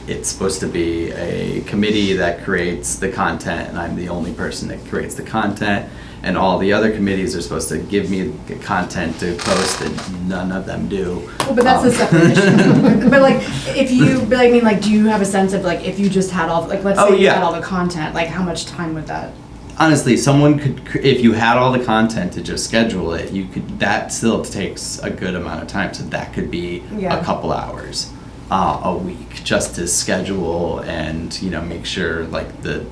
it's supposed to be a committee that creates the content, and I'm the only person that creates the content. And all the other committees are supposed to give me the content to post, and none of them do. Well, but that's a separate issue. But like, I mean, like, do you have a sense of like, if you just had all, like, let's Oh, say you yeah. had all the content, like, how much time would that? honestly, someone could, if you had all the content to just schedule it, you could, that still takes a good amount of time. So that could be a couple hours a week just to schedule and, make sure like the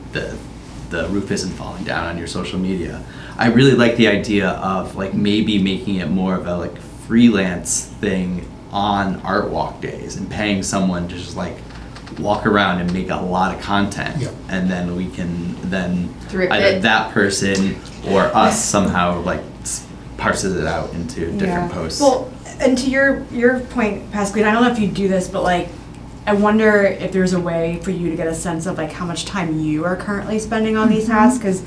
roof isn't falling down on your social media. I really like the idea of like maybe making it more of a like freelance thing on art walk days and paying someone to just like walk around and make a lot of content. Yep. And then we can then Drip either it. that person or us somehow like parses it out into different posts. Well, and to your point, Pascaline, I don't know if you do this, but like, I wonder if there's a way for you to get a sense of like how much time you are currently spending on these tasks, because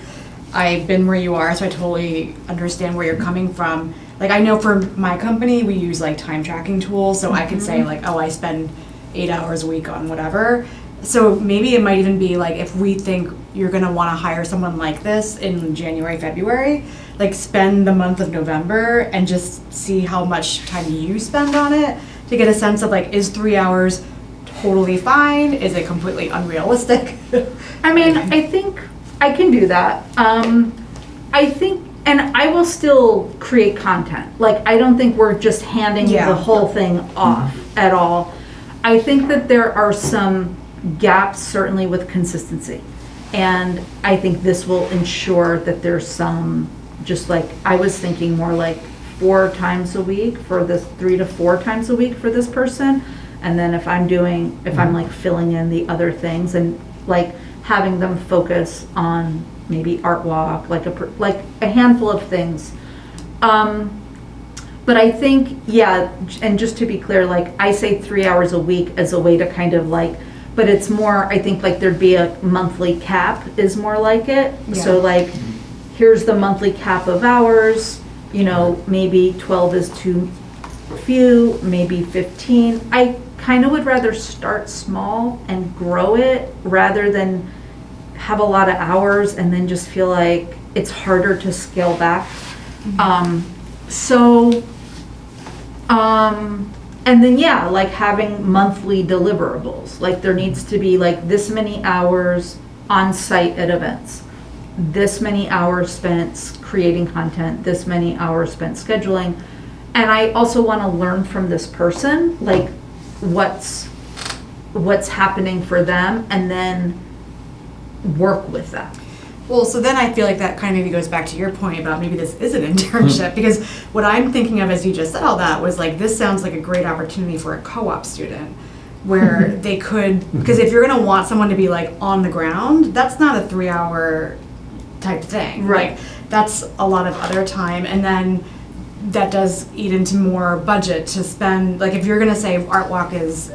I've been where you are, so I totally understand where you're coming from. Like, I know for my company, we use like time tracking tools, so I could say like, oh, I spend 8 hours a week on whatever. So maybe it might even be like, if we think you're gonna wanna hire someone like this in January, February, like spend the month of November and just see how much time you spend on it to get a sense of like, is 3 hours totally fine? Is it completely unrealistic? I mean, I think I can do that. I think, and I will still create content. Like, I don't think we're just handing the whole thing off at all. I think that there are some gaps, certainly with consistency. And I think this will ensure that there's some, just like, I was thinking more like 4 times a week for this, 3 to 4 times a week for this person. And then if I'm like filling in the other things and like having them focus on maybe art walk, like a handful of things. But I think, and just to be clear, like I say 3 hours a week as a way to kind of like, but it's more, I think like there'd be a monthly cap is more like it. Yeah. So like, here's the monthly cap of hours, maybe 12 is too few, maybe 15. I kind of would rather start small and grow it rather than have a lot of hours and then just feel like it's harder to scale back. And then like having monthly deliverables. Like there needs to be like this many hours on site at events, this many hours spent creating content, this many hours spent scheduling. And I also want to learn from this person, like what's happening for them, and then work with that. Well, so then I feel like that kind of maybe goes back to your point about maybe this is an internship, because what I'm thinking of as you just said all that was like, this sounds like a great opportunity for a co-op student where they could, because if you're going to want someone to be like on the ground, that's not a 3-hour type thing. Right. Like, that's a lot of other time. And then that does eat into more budget to spend. Like if you're going to say Art Walk is,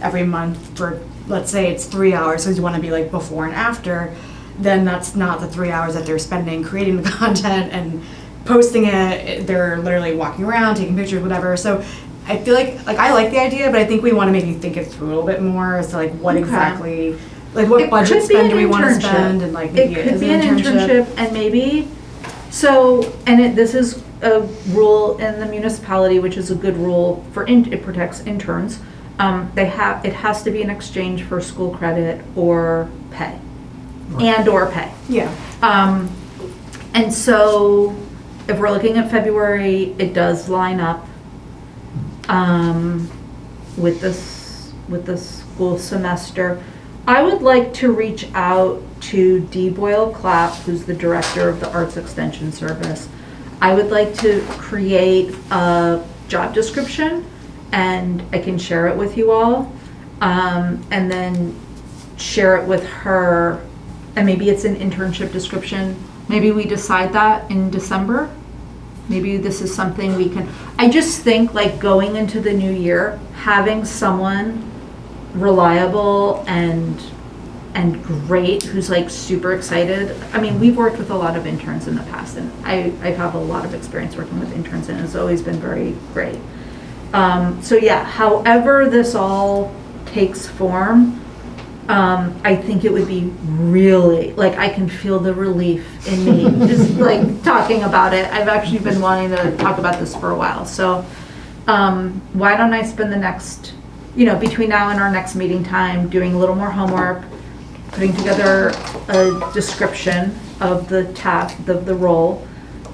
every month for, let's say it's 3 hours, so you want to be like before and after, then that's not the 3 hours that they're spending creating the content and posting it. They're literally walking around, taking pictures, whatever. So I feel like I like the idea, but I think we want to maybe think it through a little bit more as to like what exactly, like what budget spend do we want to spend, and like maybe it could be an internship and maybe, this is a rule in the municipality, which is a good rule for, it protects interns. It has to be in exchange for school credit or pay. Or pay. Yeah. And so if we're looking at February, it does line up with the school semester. I would like to reach out to Dee Boyle Clapp, who's the director of the Arts Extension Service. I would like to create a job description, and I can share it with you all, and then share it with her. And maybe it's an internship description. Maybe we decide that in December. Maybe this is something we can, I just think like going into the new year, having someone reliable and great who's like super excited. I mean, we've worked with a lot of interns in the past, and I have a lot of experience working with interns, and it's always been very great. However this all takes form, I think it would be really, like, I can feel the relief in me just like talking about it. I've actually been wanting to talk about this for a while. So why don't I spend the next, between now and our next meeting time, doing a little more homework, putting together a description of the task, the role,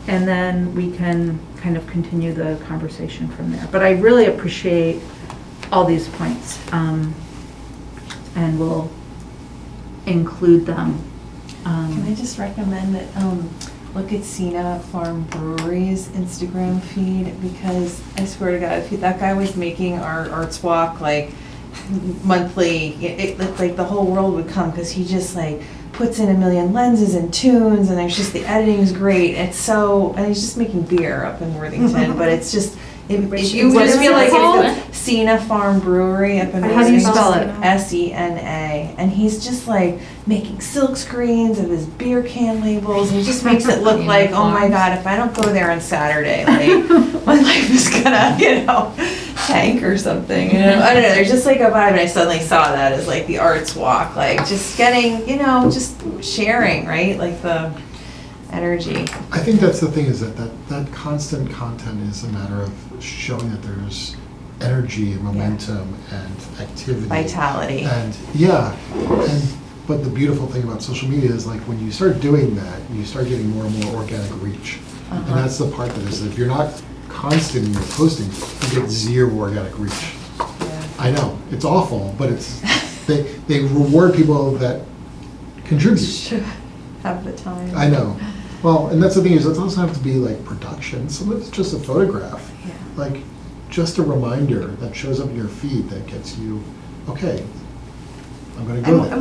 and then we can kind of continue the conversation from there. But I really appreciate all these points, and we'll include them. Can I just recommend that, look at Cena Farm Brewery's Instagram feed, because I swear to God, if that guy was making our Arts Walk like monthly, it like the whole world would come, because he just like puts in a million lenses and tunes, and there's just, the editing's great. It's so, and he's just making beer up in Worthington, but it's just, you just feel like it's the Cena Farm Brewery up in Worthington. How do you spell it? SENA. And he's just like making silk screens of his beer can labels, and he just makes it look like, oh my God, if I don't go there on Saturday, like my life is gonna, tank or something. I don't know, there's just like a vibe, and I suddenly saw that as like the Arts Walk, like just getting, just sharing, right? Like the energy. I think that's the thing, is that constant content is a matter of showing that there's energy and momentum and activity. Vitality. And but the beautiful thing about social media is, like, when you start doing that, you start getting more and more organic reach. And that's the part that is, if you're not constant in your posting, you get zero organic reach. Yeah. I know, it's awful, but it's they reward people that contribute. Should have the time. I know. Well, and that's the thing, is it doesn't have to be like production. Sometimes it's just a photograph. Yeah. Like, just a reminder that shows up in your feed that gets you, okay, I'm gonna go there. And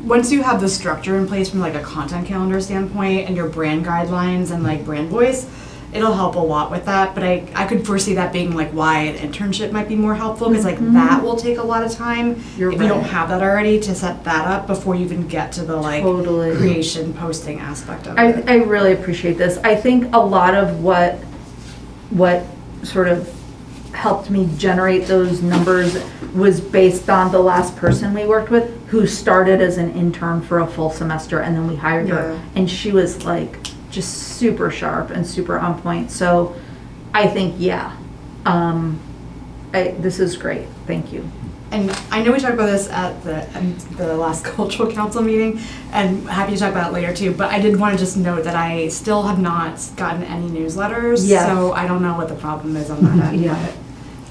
once you have the structure in place from like a content calendar standpoint and your brand guidelines and like brand voice, it'll help a lot with that. But I could foresee that being like why an internship might be more helpful, because like that will take a lot of time if you don't have that already, to set that up before you even get to the like creation posting aspect of it. I really appreciate this. I think a lot of what sort of helped me generate those numbers was based on the last person we worked with, who started as an intern for a full semester, and then we hired her, and she was like just super sharp and super on point. So I think, this is great. Thank you. And I know we talked about this at the last cultural council meeting, and happy to talk about it later too, but I did want to just note that I still have not gotten any newsletters, so I don't know what the problem is on that end, but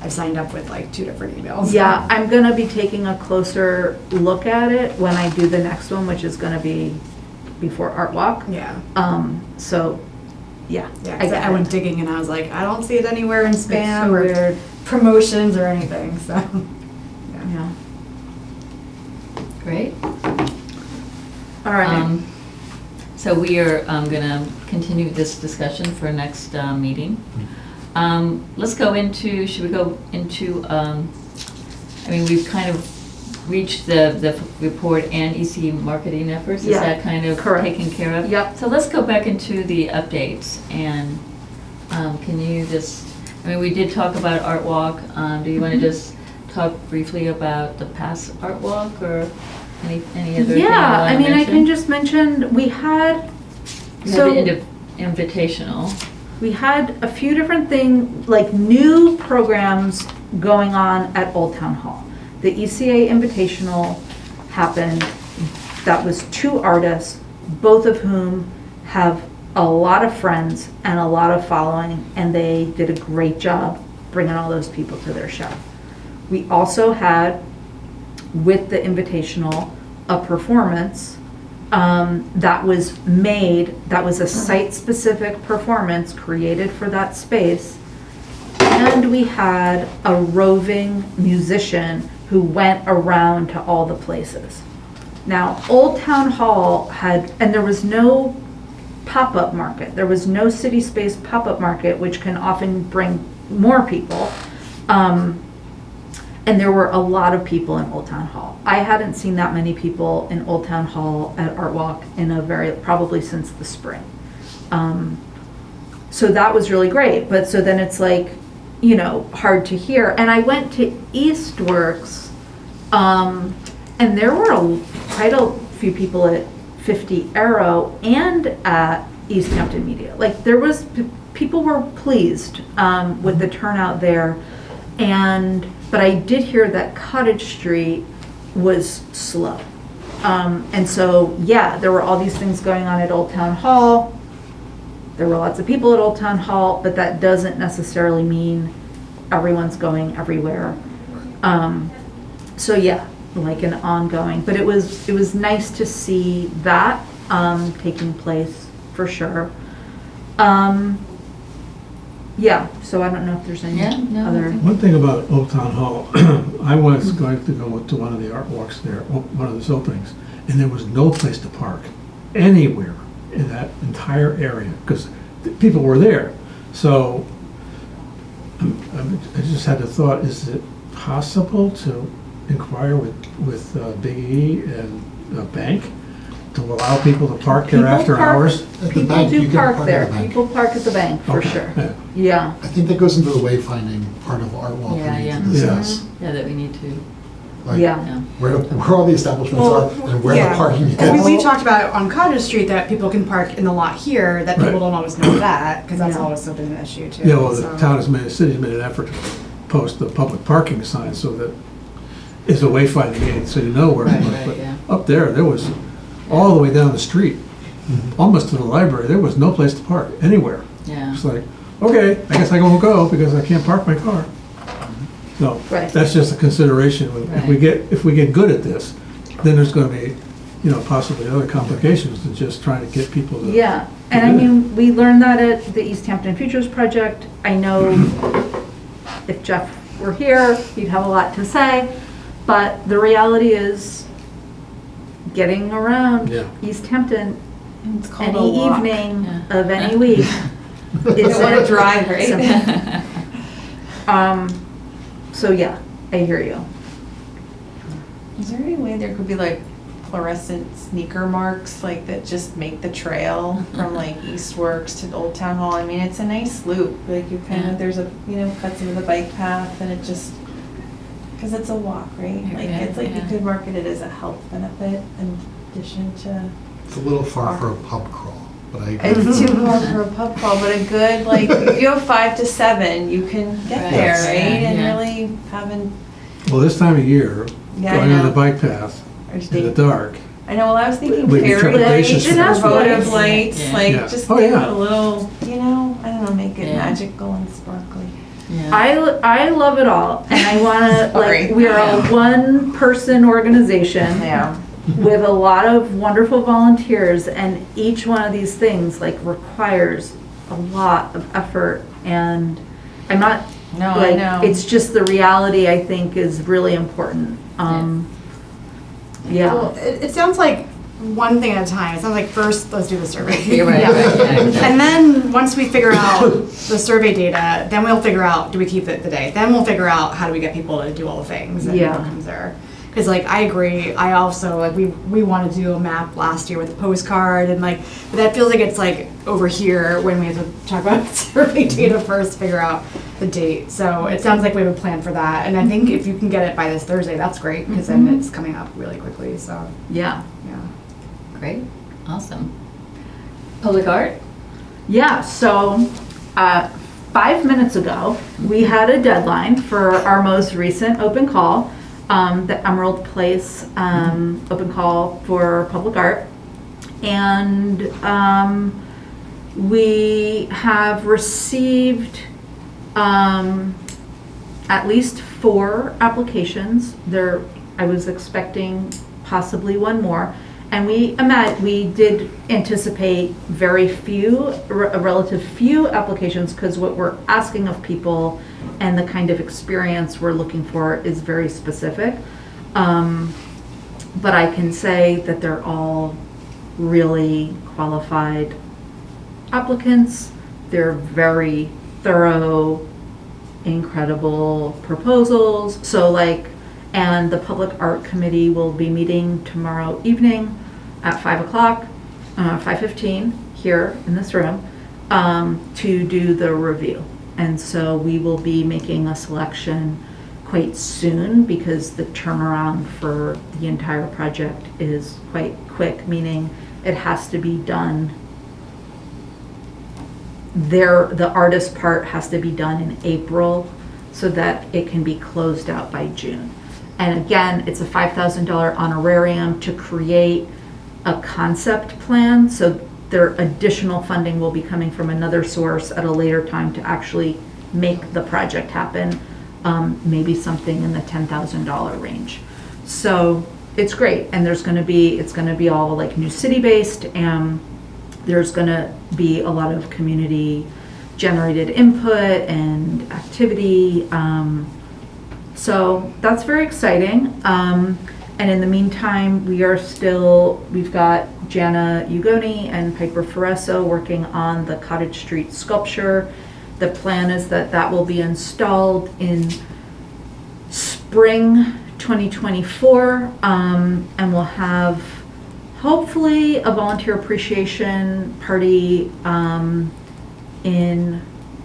I've signed up with like 2 different emails. Yeah, I'm going to be taking a closer look at it when I do the next one, which is going to be before Art Walk. Yeah. I went digging and I was like, I don't see it anywhere in spam or weird promotions or anything, so. Yeah. Great. All right. So we are going to continue this discussion for next meeting. Let's go into, should we go into, we've kind of reached the report and EC marketing efforts. Is that kind of taken care of? Yep. So let's go back into the updates, and can you just, we did talk about Art Walk. Do you want to just talk briefly about the past Art Walk, or any other thing you want to mention? I can just mention we had the invitational. We had a few different things, like new programs going on at Old Town Hall. The ECA Invitational happened. That was 2 artists, both of whom have a lot of friends and a lot of following, and they did a great job bringing all those people to their show. We also had, with the Invitational, a performance that was made, that was a site-specific performance created for that space. And we had a roving musician who went around to all the places. Now, Old Town Hall had, and there was no pop-up market. There was no city space pop-up market, which can often bring more people. And there were a lot of people in Old Town Hall. I hadn't seen that many people in Old Town Hall at Art Walk in probably since the spring. So that was really great. But so then it's like, hard to hear. And I went to Eastworks, and there were quite a few people at 50 Arrow and at Easthampton Media. Like, people were pleased with the turnout there. But I did hear that Cottage Street was slow. And so, yeah, there were all these things going on at Old Town Hall. There were lots of people at Old Town Hall, but that doesn't necessarily mean everyone's going everywhere. So yeah, like an ongoing, but it was nice to see that taking place for sure. Yeah, so I don't know if there's any Yeah, no, I other. think- One thing about Old Town Hall, I was going to go to one of the art walks there, one of those openings, and there was no place to park anywhere in that entire area, because people were there. So I just had the thought, is it possible to inquire with Big E and the bank to allow people to park there People after park- hours? At the People bank, you do can park park at there. the bank. People park at the bank for Okay, sure. yeah. Yeah. I think that goes into the wayfinding part of Art Walk. Yeah, we need yeah. to discuss. Yeah, that we need to, Like, Yeah. yeah. where all the establishments are and where the parking is. We talked about on Cottage Street that people can park in the lot here, that people Right. don't always know that, because that's Yeah. always been an issue too. Yeah, well, the so. town has made, the city's made an effort to post the public parking sign so that is a wayfinding aid, so you know where to Right, park. right, But yeah. up there was all the way down the street, Mm-hmm. almost to the library, there was no place to park anywhere. Yeah. It's like, okay, I guess I won't go because I can't park my car. So, Right. that's just a consideration. Right. If we get good at this, then there's gonna be, possibly other complications than just trying to get people to. Yeah, and I mean, we learned that at the Easthampton Futures Project. I know if Jeff were here, he'd have a lot to say, but the reality is getting around Yeah. Easthampton It's called a any walk. evening Yeah. of any week You is don't want to drive, right? So yeah, I hear you. Is there any way there could be like fluorescent sneaker marks like that just make the trail from like Eastworks to Old Town Hall? I mean, it's a nice loop. Like you kind Yeah. of, there's a, cuts into the bike path and it just, because it's a walk, right? Like Yeah, it's like you yeah. could market it as a health benefit in addition to. It's a little far for a pub crawl, but I agree. It's too far for a pub crawl, but a good, like, if you have 5 to 7, you can get Right. there, right? Yeah, And yeah. really having, Well, this time of year, Yeah, I going on the know. bike path or in stay- the dark, I know, well, I was thinking Would be fairy trepidatious lights, for or people. votive lights, Yeah. like, Yeah. just Oh, give it yeah. a little, I don't know, make it Yeah. magical and sparkly. Yeah. I love it all, and I want to, Sorry. like, we are a one-person organization. Yeah. With a lot of wonderful volunteers, and each one of these things like requires a lot of effort, and I'm not No, I like, know. it's just the reality I think is really important. Yeah. Well, it sounds like one thing at a time. It sounds like first, let's do the survey. You're right, right, yeah, exactly. And then once we figure out the survey data, then we'll figure out, do we keep it the day? Then we'll figure out how do we get people to do all the things and Yeah. what comes there. Because like, I agree, I also, like, we wanted to do a map last year with a postcard and like, but that feels like it's like over here when we have to talk about survey data first, figure out the date. So it sounds like we have a plan for that. And I think if you can get it by this Thursday, that's great, because then it's coming up really quickly, so, Yeah. yeah. Great, awesome. Public art? Yeah, so 5 minutes ago, we had a deadline for our most recent open call, the Emerald Place open call for public art. And we have received at least 4 applications. I was expecting possibly one more. And we did anticipate very few, a relative few applications, because what we're asking of people and the kind of experience we're looking for is very specific. But I can say that they're all really qualified applicants. They're very thorough, incredible proposals. So and the Public Art Committee will be meeting tomorrow evening at 5 o'clock, 5:15 here in this room, to do the review. And so we will be making a selection quite soon, because the turnaround for the entire project is quite quick, meaning it has to be done. The artist part has to be done in April so that it can be closed out by June. And again, it's a $5,000 honorarium to create a concept plan. So their additional funding will be coming from another source at a later time to actually make the project happen. Maybe something in the $10,000 range. So it's great. And it's going to be all like New City based, and there's going to be a lot of community generated input and activity. So that's very exciting. And in the meantime, we've got Jana Ugoni and Piper Ferreso working on the Cottage Street sculpture. The plan is that will be installed in spring 2024, and we'll have hopefully a volunteer appreciation party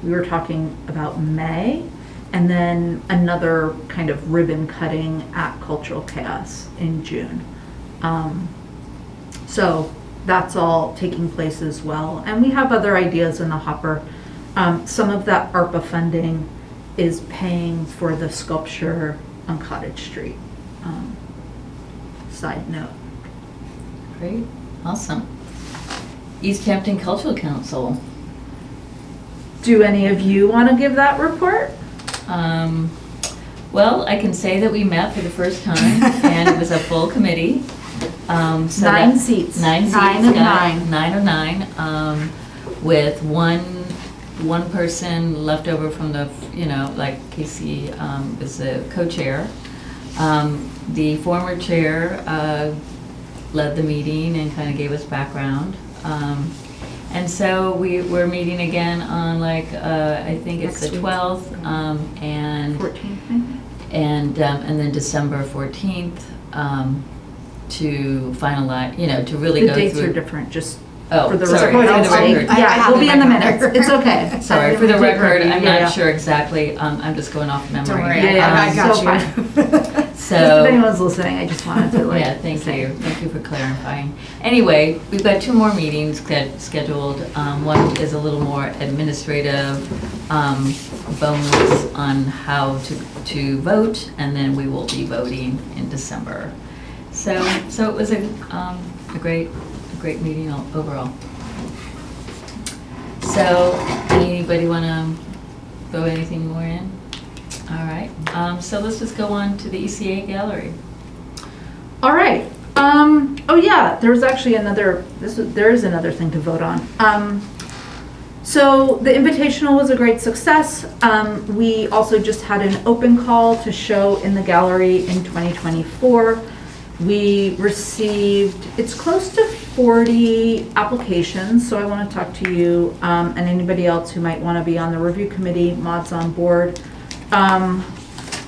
we were talking about May, and then another kind of ribbon cutting at Cultural Chaos in June. So that's all taking place as well. And we have other ideas in the hopper. Some of that ARPA funding is paying for the sculpture on Cottage Street. Side note. Great, awesome. Easthampton Cultural Council. Do any of you want to give that report? Well, I can say that we met for the first time, and it was a full committee. So 9 seats. 9 seats. 9 of yeah, 9. 9 of 9, with one person left over from the, like Casey is the co-chair. The former chair led the meeting and kind of gave us background. And so we're meeting again on I think it's Next the week. 12th, and 14th, maybe? and then December 14th to finalize, to really The go dates through. are different, just Oh, for the sorry, recording's for the sake. record. I Yeah, have we'll be it in the in my minutes. calendar. It's okay. Sorry, for the We did record, review, I'm yeah, not yeah. sure exactly, I'm just going off memory. Don't worry, Yeah, I got so you. Just if So, anyone's listening, I just wanted to yeah, thank say. you for clarifying. Anyway, we've got 2 more meetings scheduled. One is a little more administrative, bones on how to vote, and then we will be voting in December. So it was a great meeting overall. So, anybody want to throw anything more in? All right, so let's just go on to the ECA gallery. All right. Oh yeah, there's actually there is another thing to vote on. So the Invitational was a great success. We also just had an open call to show in the gallery in 2024. We received, it's close to 40 applications, so I want to talk to you and anybody else who might want to be on the review committee. Maud's on board.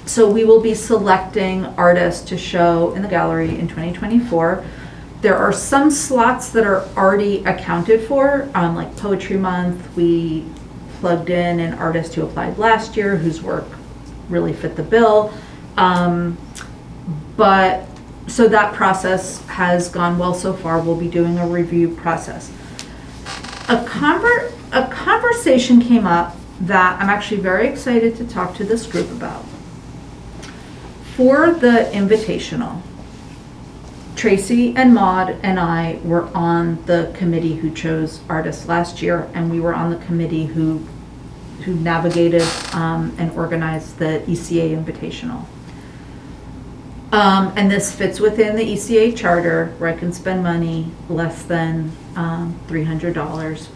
So we will be selecting artists to show in the gallery in 2024. There are some slots that are already accounted for, like Poetry Month. We plugged in an artist who applied last year whose work really fit the bill. So that process has gone well so far. We'll be doing a review process. A conversation came up that I'm actually very excited to talk to this group about. For the Invitational, Tracy and Maud and I were on the committee who chose artists last year, and we were on the committee who navigated and organized the ECA Invitational. And this fits within the ECA charter where I can spend money less than $300.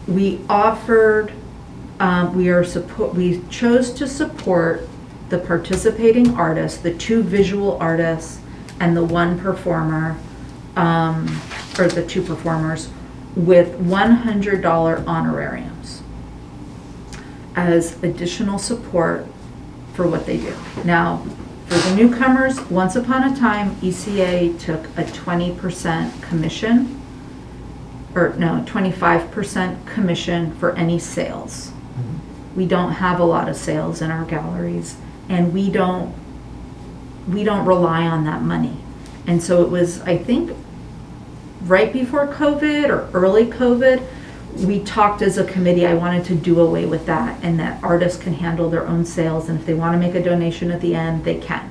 We offered, we chose to support the participating artists, the 2 visual artists and the 1 performer, or the 2 performers, with $100 honorariums as additional support for what they do. Now, for the newcomers, once upon a time, ECA took a 20% commission, or no, 25% commission for any sales. We don't have a lot of sales in our galleries, and we don't rely on that money. And so it was, I think, right before COVID or early COVID, we talked as a committee, I wanted to do away with that, and that artists can handle their own sales, and if they want to make a donation at the end, they can.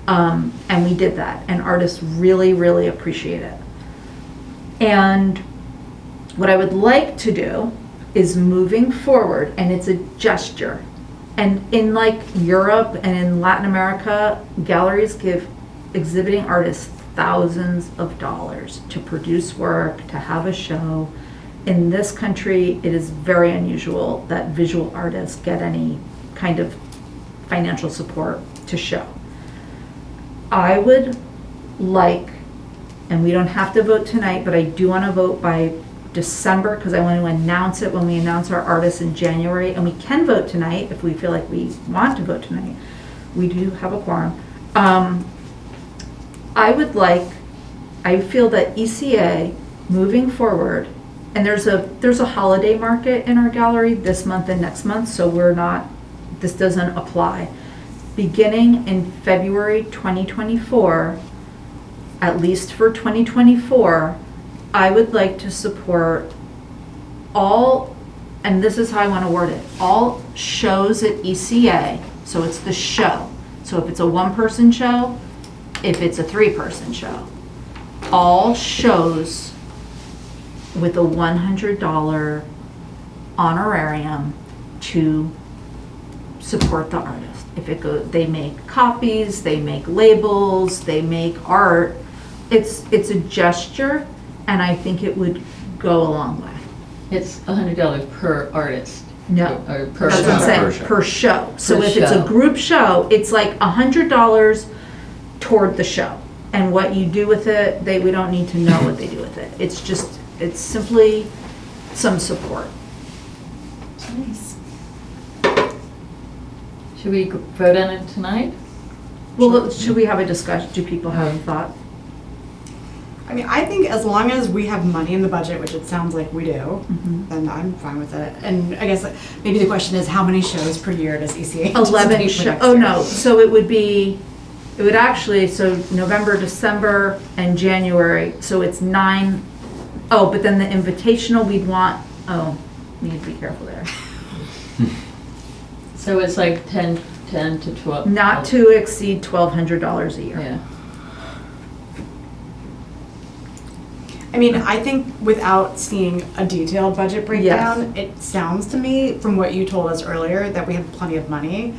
And we did that, and artists really, really appreciate it. And what I would like to do is moving forward, and it's a gesture. And in like Europe and in Latin America, galleries give exhibiting artists thousands of dollars to produce work, to have a show. In this country, it is very unusual that visual artists get any kind of financial support to show. I would like, and we don't have to vote tonight, but I do want to vote by December, because I want to announce it when we announce our artists in January, and we can vote tonight if we feel like we want to vote tonight. We do have a quorum. I feel that ECA moving forward, and there's a holiday market in our gallery this month and next month, so this doesn't apply. Beginning in February 2024, at least for 2024, I would like to support all, and this is how I want to word it, all shows at ECA, so it's the show. So if it's a one-person show, if it's a three-person show, all shows with a $100 honorarium to support the artist. If it goes, they make copies, they make labels, they make art. It's a gesture, and I think it would go a long way. It's $100 per artist. No, Or per that's show. what I'm saying, per show. So Per if it's a show. group show, it's like $100 toward the show. And what you do with it, we don't need to know what they do with it. It's simply some support. Nice. Should we vote on it tonight? Well, should we have a discussion? Do people have a thought? I mean, I think as long as we have money in the budget, which it sounds like we do, then I'm fine with it. And I guess maybe the question is, how many shows per year does ECA 11 anticipate for shows. next Oh, year? no. So it would actually, so November, December, and January. So it's 9. Oh, but then the invitational we'd want, we need to be careful there. So it's like 10 to 12. Not to exceed $1,200 a year. Yeah. I mean, I think without seeing a detailed budget breakdown, it sounds to me, from what you told us earlier, that we have plenty of money.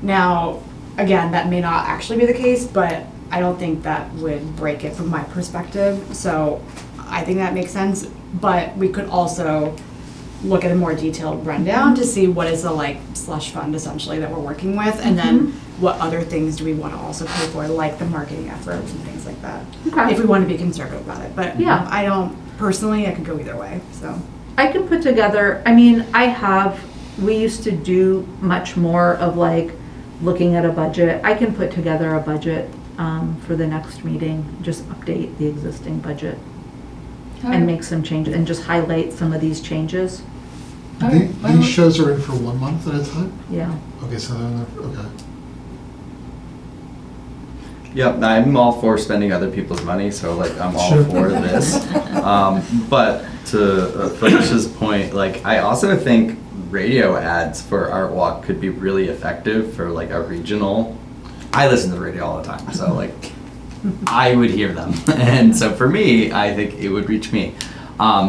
Now, again, that may not actually be the case, but I don't think that would break it from my perspective. So I think that makes sense. But we could also look at a more detailed rundown to see what is the slush fund essentially that we're working with, and then what other things do we want to also pay for, like the marketing efforts and things like that. Okay. If we want to be conservative about it. But Yeah. I don't, personally, I could go either way, so. I could put together, we used to do much more of looking at a budget. I can put together a budget for the next meeting, just update the existing budget and make some changes and just highlight some of these changes. These shows are in for 1 month at a time? Yeah. Okay, so okay. Yep, I'm all for spending other people's money, so I'm all Sure. for this. But to Felicia's point, I also think radio ads for Art Walk could be really effective for a regional. I listen to the radio all the time, so I would hear them, and so for me, I think it would reach me.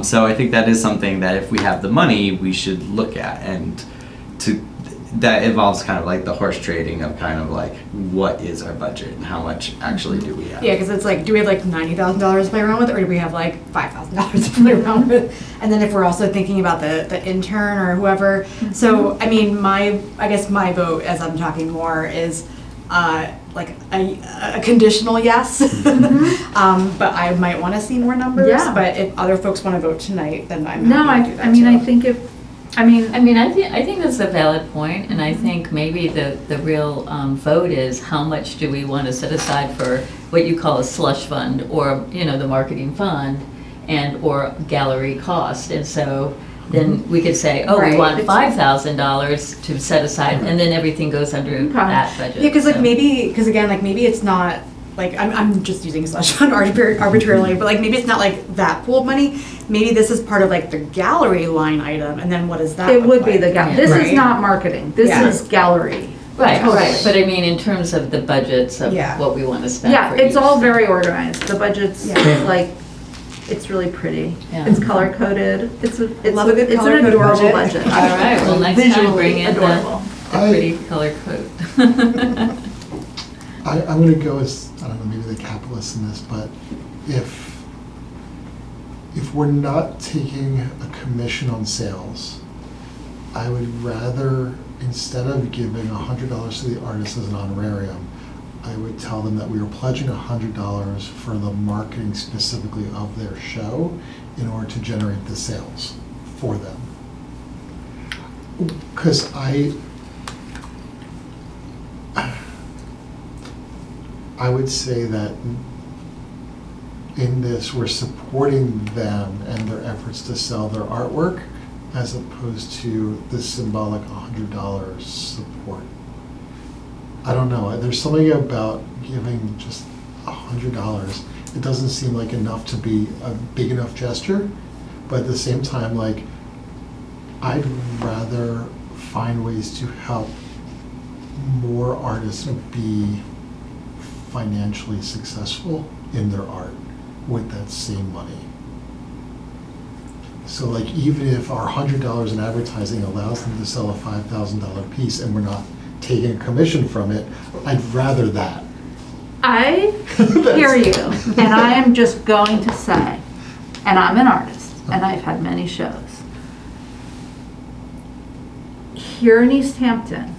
So I think that is something that if we have the money, we should look at, and that involves kind of the horse trading of what is our budget and how much actually do we have. Yeah, because it's do we have $90,000 to play around with, or do we have $5,000 to play around with? And then if we're also thinking about the intern or whoever. So, I mean, I guess my vote, as I'm talking more, is a conditional yes. But I might want to see more numbers. Yeah. But if other folks want to vote tonight, then I'm No, happy to do that I too. think I think that's a valid point, and I think maybe the real vote is how much do we want to set aside for what you call a slush fund, or the marketing fund, and or gallery cost, and so then we could say, we Right. want $5,000 to set aside, and then everything goes under that budget. Yeah, because so. maybe it's not I'm just using slush fund arbitrarily, but maybe it's not that pool of money. Maybe this is part of the gallery line item, and then what is that? it look would be like? the gallery. This is Right. not marketing. This Yeah. is gallery. Right, Totally. right, but I mean, in terms of the budgets of Yeah. what we want to spend Yeah, for it's each. all very organized. The budget's Yeah. like, it's really pretty. Yeah. It's color coded. It's Love a good it's an color-coded adorable budget. budget. All right, well, next time Visually bring in adorable. the pretty color code. I'm gonna go as, I don't know, maybe the capitalist in this, but if we're not taking a commission on sales, I would rather, instead of giving $100 to the artist as an honorarium, I would tell them that we are pledging $100 for the marketing specifically of their show in order to generate the sales for them. Because I would say that in this, we're supporting them and their efforts to sell their artwork as opposed to the symbolic $100 support. I don't know, there's something about giving just $100. It doesn't seem like enough to be a big enough gesture, but at the same time, like, I'd rather find ways to help more artists be financially successful in their art with that same money. So like, even if our $100 in advertising allows them to sell a $5,000 piece and we're not taking a commission from it, I'd rather that. I hear you, and I am just going to say, and I'm an artist, and I've had many shows. Here in Easthampton,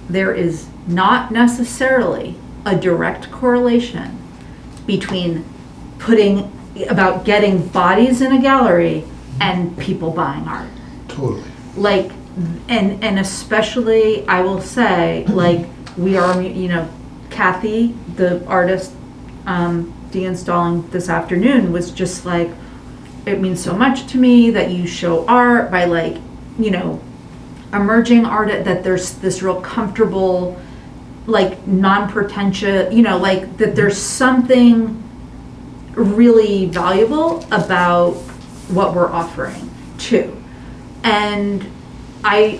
there is not necessarily a direct correlation between about getting bodies in a gallery and people buying art. Totally. Like, and especially, I will say, like, we are, Kathy, the artist, de-installing this afternoon, was just like, it means so much to me that you show art by, like, emerging art, that there's this real comfortable, like, non-pretentious, like, that there's something really valuable about what we're offering too. And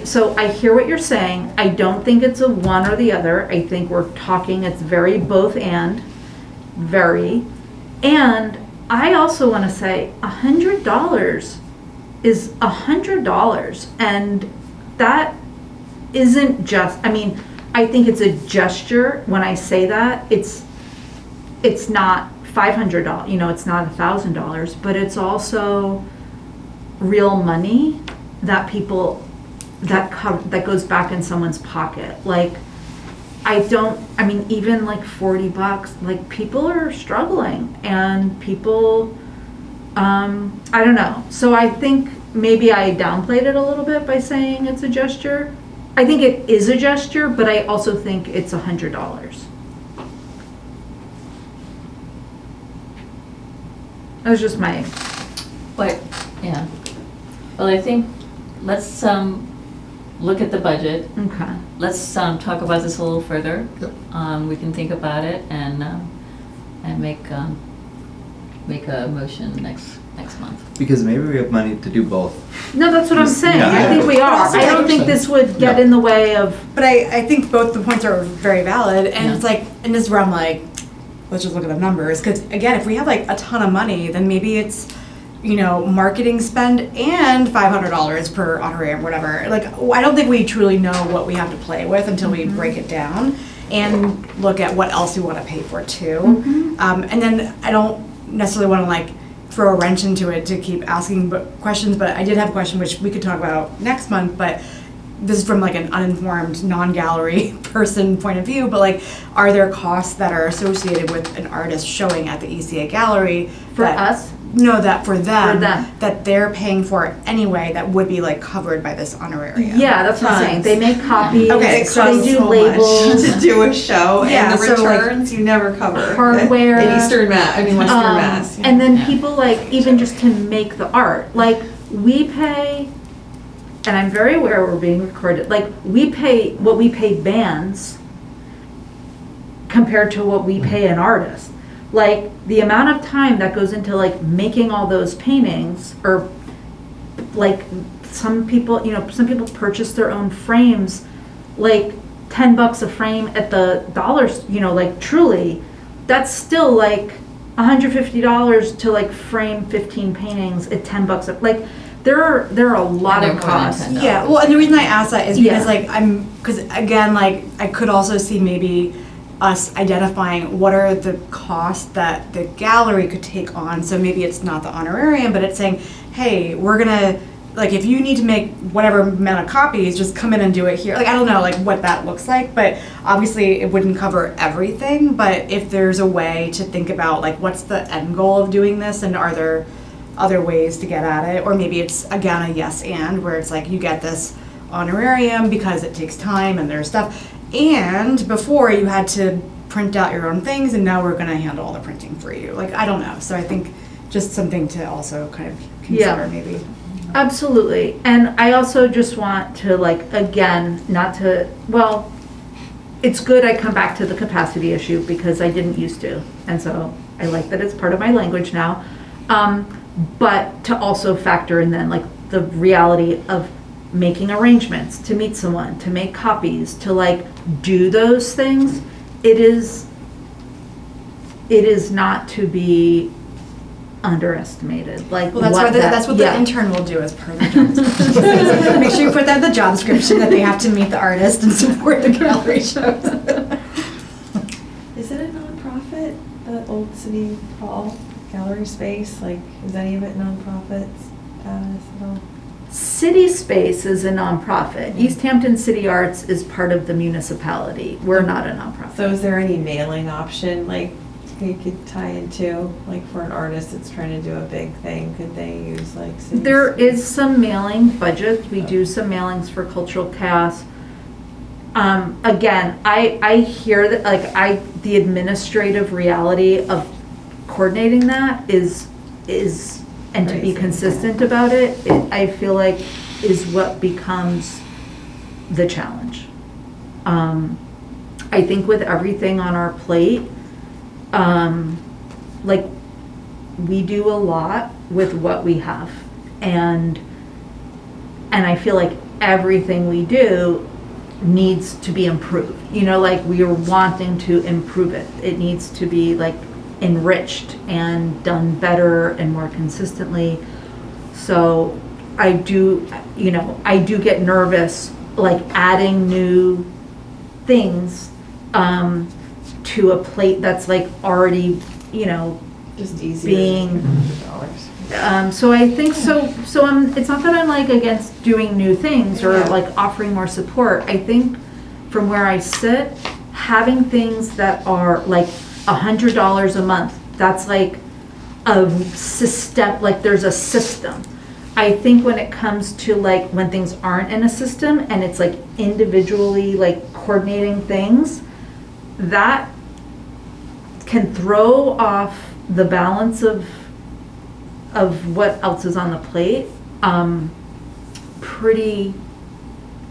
so I hear what you're saying. I don't think it's a one or the other. I think we're talking, it's very both and, very. And I also want to say $100 is $100. And that isn't just, I think it's a gesture. When I say that, it's not $500, it's not $1,000, but it's also real money that that goes back in someone's pocket. Like, even like $40, like, people are struggling, and people, I don't know. So I think maybe I downplayed it a little bit by saying it's a gesture. I think it is a gesture, but I also think it's $100. That was just my. But, yeah. Well, I think, let's look at the budget. Okay. Let's talk about this a little further. Yep. We can think about it and make a motion next month. Because maybe we have money to do both. No, that's what I'm saying. Yeah. I think we are. Also, I don't think this would get in the way of. But I think both the points are very valid, and Yeah. it's like, in this where I'm like, let's just look at the numbers, because again, if we have like a ton of money, then maybe it's, marketing spend and $500 per honorarium, whatever. Like, I don't think we truly know what we have to play with until we break it down and look at what else we want to pay for too. And then I don't necessarily want to like throw a wrench into it to keep asking questions, but I did have a question which we could talk about next month, but this is from like an uninformed non-gallery person point of view, but like, are there costs that are associated with an artist showing at the ECA gallery For us? No, that for them, For them. that they're paying for anyway, that would be like covered by this honorarium. Yeah, that's what I'm saying. They make copies. Okay, It so they costs do so labels. much to do a show, Yeah, and the so, like, returns you never cover. hardware. In Western Mass. And then people, like, even just to make the art, like, we pay, and I'm very aware we're being recorded, like, we pay what we pay bands compared to what we pay an artist. Like, the amount of time that goes into, like, making all those paintings, or like, some people purchase their own frames like $10 a frame at the dollars, you know, like truly, that's still like $150 to like frame 15 paintings at $10. Like there are a lot they're of more than costs. $10. Yeah, well, and the reason I ask that is because Yeah. because again, like, I could also see maybe us identifying what are the costs that the gallery could take on. So maybe it's not the honorarium, but it's saying, hey, we're gonna, like, if you need to make whatever amount of copies, just come in and do it here. Like, I don't know, like, what that looks like, but obviously it wouldn't cover everything. But if there's a way to think about, like, what's the end goal of doing this, and are there other ways to get at it? Or maybe it's, again, a yes and, where it's like, you get this honorarium because it takes time and there's stuff. And before you had to print out your own things, and now we're gonna handle all the printing for you. Like, I don't know. So I think just something to also kind of consider maybe. Absolutely. And I also just want to, like, again, not to, well, it's good I come back to the capacity issue because I didn't used to. And so I like that it's part of my language now. But to also factor in then, like, the reality of making arrangements to meet someone, to make copies, to, like, do those things. It is not to be underestimated. Like, Well, that's what the intern will do as per the job description. Make sure you put that in the job description, that they have to meet the artist and support the gallery shows. Is it a nonprofit, the old City Hall gallery space? Like, is any of it nonprofit status at all? City Space is a nonprofit. Easthampton City Arts is part of the municipality. We're not a nonprofit. So is there any mailing option, like, you could tie into, like, for an artist that's trying to do a big thing, could they use, like, City There Space? is some mailing budget. We do some mailings for cultural chaos. Again, I hear that, like, the administrative reality of coordinating that is and to be Crazy. consistent about it, I feel like is what becomes the challenge. I think with everything on our plate, like, we do a lot with what we have, and I feel like everything we do needs to be improved. You know, like, we are wanting to improve it. It needs to be, like, enriched and done better and more consistently. So I do get nervous, like, adding new things to a plate that's, like, already, you know, Just easier. being $100. so I think it's not that I'm, like, against doing new things or, Yeah. like, offering more support. I think from where I sit, having things that are, like, $100 a month, that's like a system, like, there's a system. I think when it comes to, like, when things aren't in a system and it's, like, individually, like, coordinating things, that can throw off the balance of what else is on the plate pretty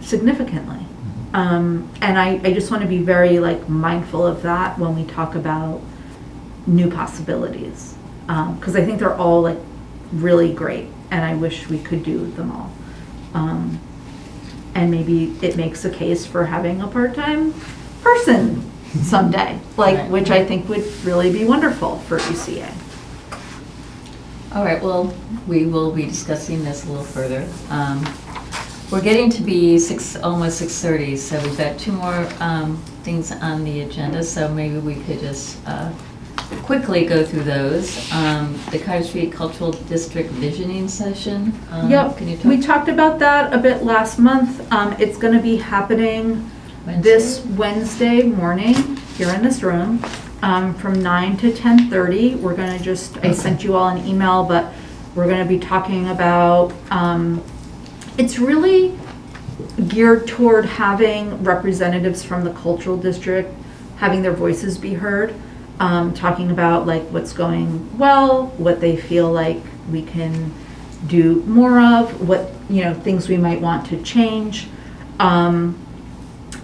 significantly. And I just want to be very, like, mindful of that when we talk about new possibilities. Because I think they're all, like, really great, and I wish we could do them all. And maybe it makes a case for having a part-time person someday, like, Right. which I think would really be wonderful for ECA. All right, well, we will be discussing this a little further. We're getting to be almost 6:30, so we've got two more things on the agenda, so maybe we could just quickly go through those. The Carter Street Cultural District Visioning Session. Yep, Can you talk? we talked about that a bit last month. It's going to be happening this Wednesday morning here in this room from 9 to 10:30. We're going to I sent you all an email, but we're going to be talking about, it's really geared toward having representatives from the cultural district, having their voices be heard, talking about, like, what's going well, what they feel like we can do more of, what, you know, things we might want to change.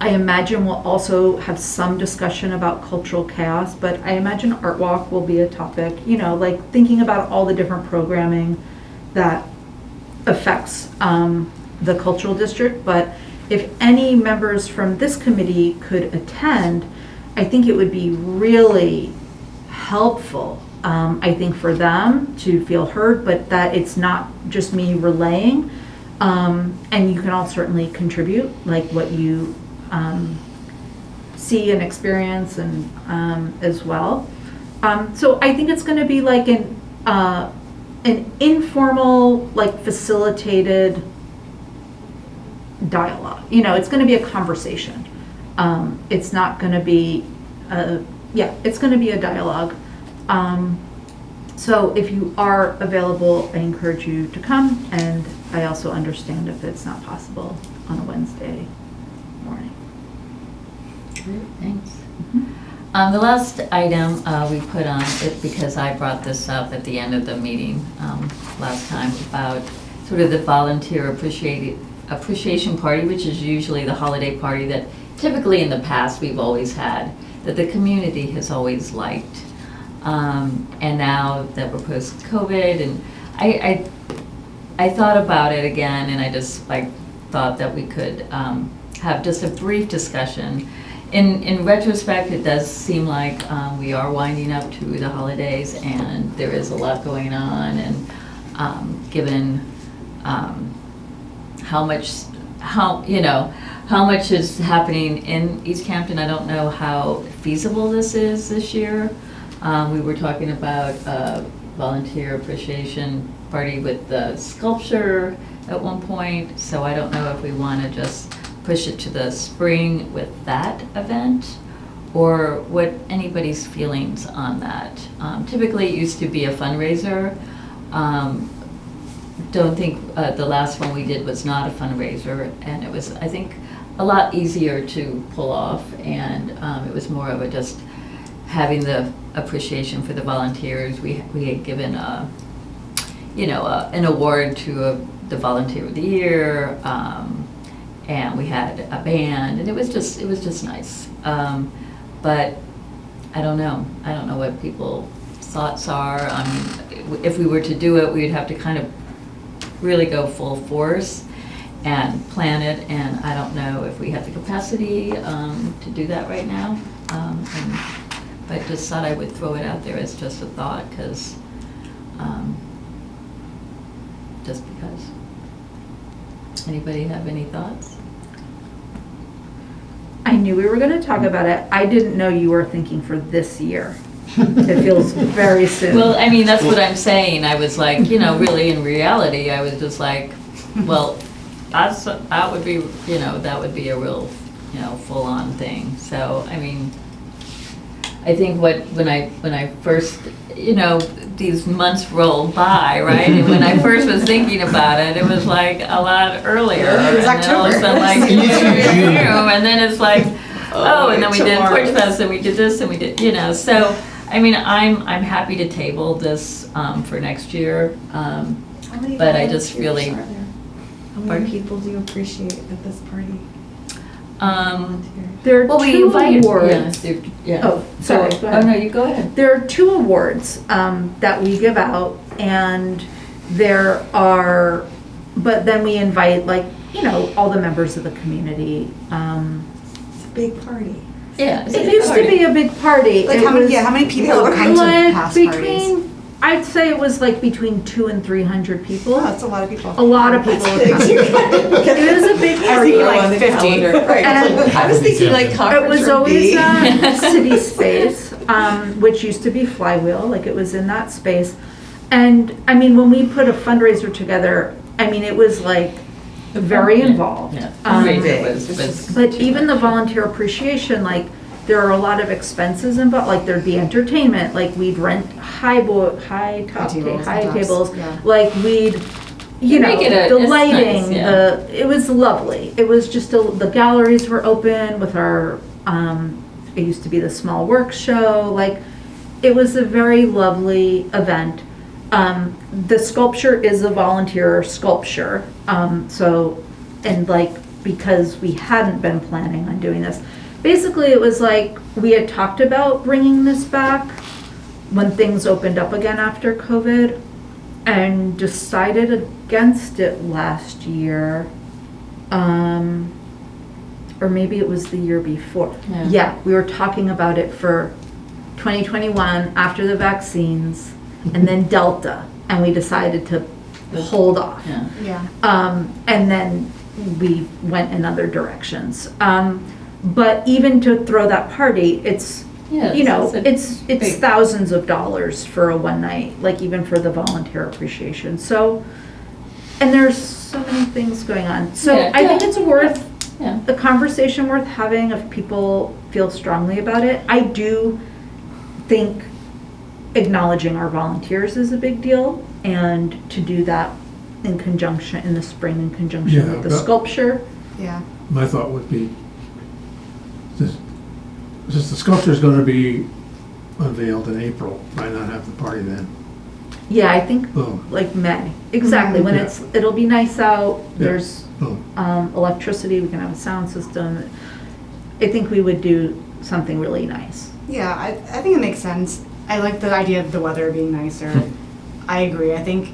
I imagine we'll also have some discussion about cultural chaos, but I imagine Art Walk will be a topic, you know, like, thinking about all the different programming that affects the cultural district. But if any members from this committee could attend, I think it would be really helpful, I think, for them to feel heard, but that it's not just me relaying. And you can all certainly contribute, like what you see and experience, and as well. So I think it's going to be like an informal, like facilitated dialogue. You know, it's going to be a conversation. It's not going to be, it's going to be a dialogue. So if you are available, I encourage you to come, and I also understand if it's not possible on a Wednesday morning. Great, thanks. The last item we put on it because I brought this up at the end of the meeting last time about sort of the volunteer appreciation party, which is usually the holiday party that typically in the past we've always had, that the community has always liked. And now that we're post-COVID, and I thought about it again, and I just thought that we could have just a brief discussion. In retrospect, it does seem like we are winding up to the holidays, and there is a lot going on, and given how much is happening in Easthampton, I don't know how feasible this is this year. We were talking about volunteer appreciation party with the sculpture at one point, so I don't know if we want to just push it to the spring with that event, or what anybody's feelings on that. Typically it used to be a fundraiser. Don't think the last one we did was not a fundraiser, and it was, I think, a lot easier to pull off, and it was more of a just having the appreciation for the volunteers. We had given an award to the volunteer of the year, and we had a band, and it was just nice. But I don't know what people's thoughts are. If we were to do it, we'd have to kind of really go full force and plan it, and I don't know if we have the capacity to do that right now. But just thought I would throw it out there as just a thought, because just because. Anybody have any thoughts? I knew we were going to talk about it. I didn't know you were thinking for this year. It feels very soon. Well, I mean, that's what I'm saying. I was like, really in reality, I was just like, well, that would be a real, full-on thing. So, I mean, I think when I first, these months rolled by, right? And when I first was thinking about it, it was like a lot earlier. It was and October. Then all of a sudden, like, and then it's like, and then we did Porch Fest, and we did this, and we did, So, I mean, I'm happy to table this for next year, but I just really. How many people do you appreciate at this party? There are two awards. Yeah. Oh, sorry. Go ahead. Oh, no, you go ahead. There are 2 awards that we give out, and but then we invite all the members of the community. It's a big party. Yeah. It used to be a big party. Like how many people have come to past parties? I'd say it was between 200 and 300 people. Oh, that's a lot of people. A lot of people would come. It was a big party. I was thinking 50. Right. I was thinking conference It was always city space, which used to be Flywheel. It was in that space. And I mean, when we put a fundraiser together, I mean, it was very involved. Yeah. But even the volunteer appreciation, there are a lot of expenses involved. There'd be entertainment. We'd rent high tables. Yeah. We'd, make it the it's lighting. nice, yeah. It was lovely. It was just the galleries were open with our. It used to be the Small Works show. It was a very lovely event. The sculpture is a volunteer sculpture. Because we hadn't been planning on doing this. Basically, it was we had talked about bringing this back when things opened up again after COVID, and decided against it last year. or maybe it was the year before. Yeah. Yeah, we were talking about it for 2021 after the vaccines and then Delta, and we decided to hold off. Yeah. Yeah. And then we went in other directions. But even to throw that party, it's, Yeah, you know, it's a it's big- thousands of dollars for a one night, like even for the volunteer appreciation. So, and there's so many things going on. So Yeah, I think yeah. it's worth Yeah. a conversation worth having if people feel strongly about it. I do think acknowledging our volunteers is a big deal, and to do that in conjunction, in the spring, in conjunction Yeah, with the but- sculpture. Yeah. My thought would be, since the sculpture's gonna be unveiled in April, why not have the party then? Yeah, I think Boom, like May. Exactly, when Yeah. it'll be nice out, Yeah. there's boom. electricity, we can have a sound system. I think we would do something really nice. Yeah, I think it makes sense. I like the idea of the weather being nicer. I agree. I think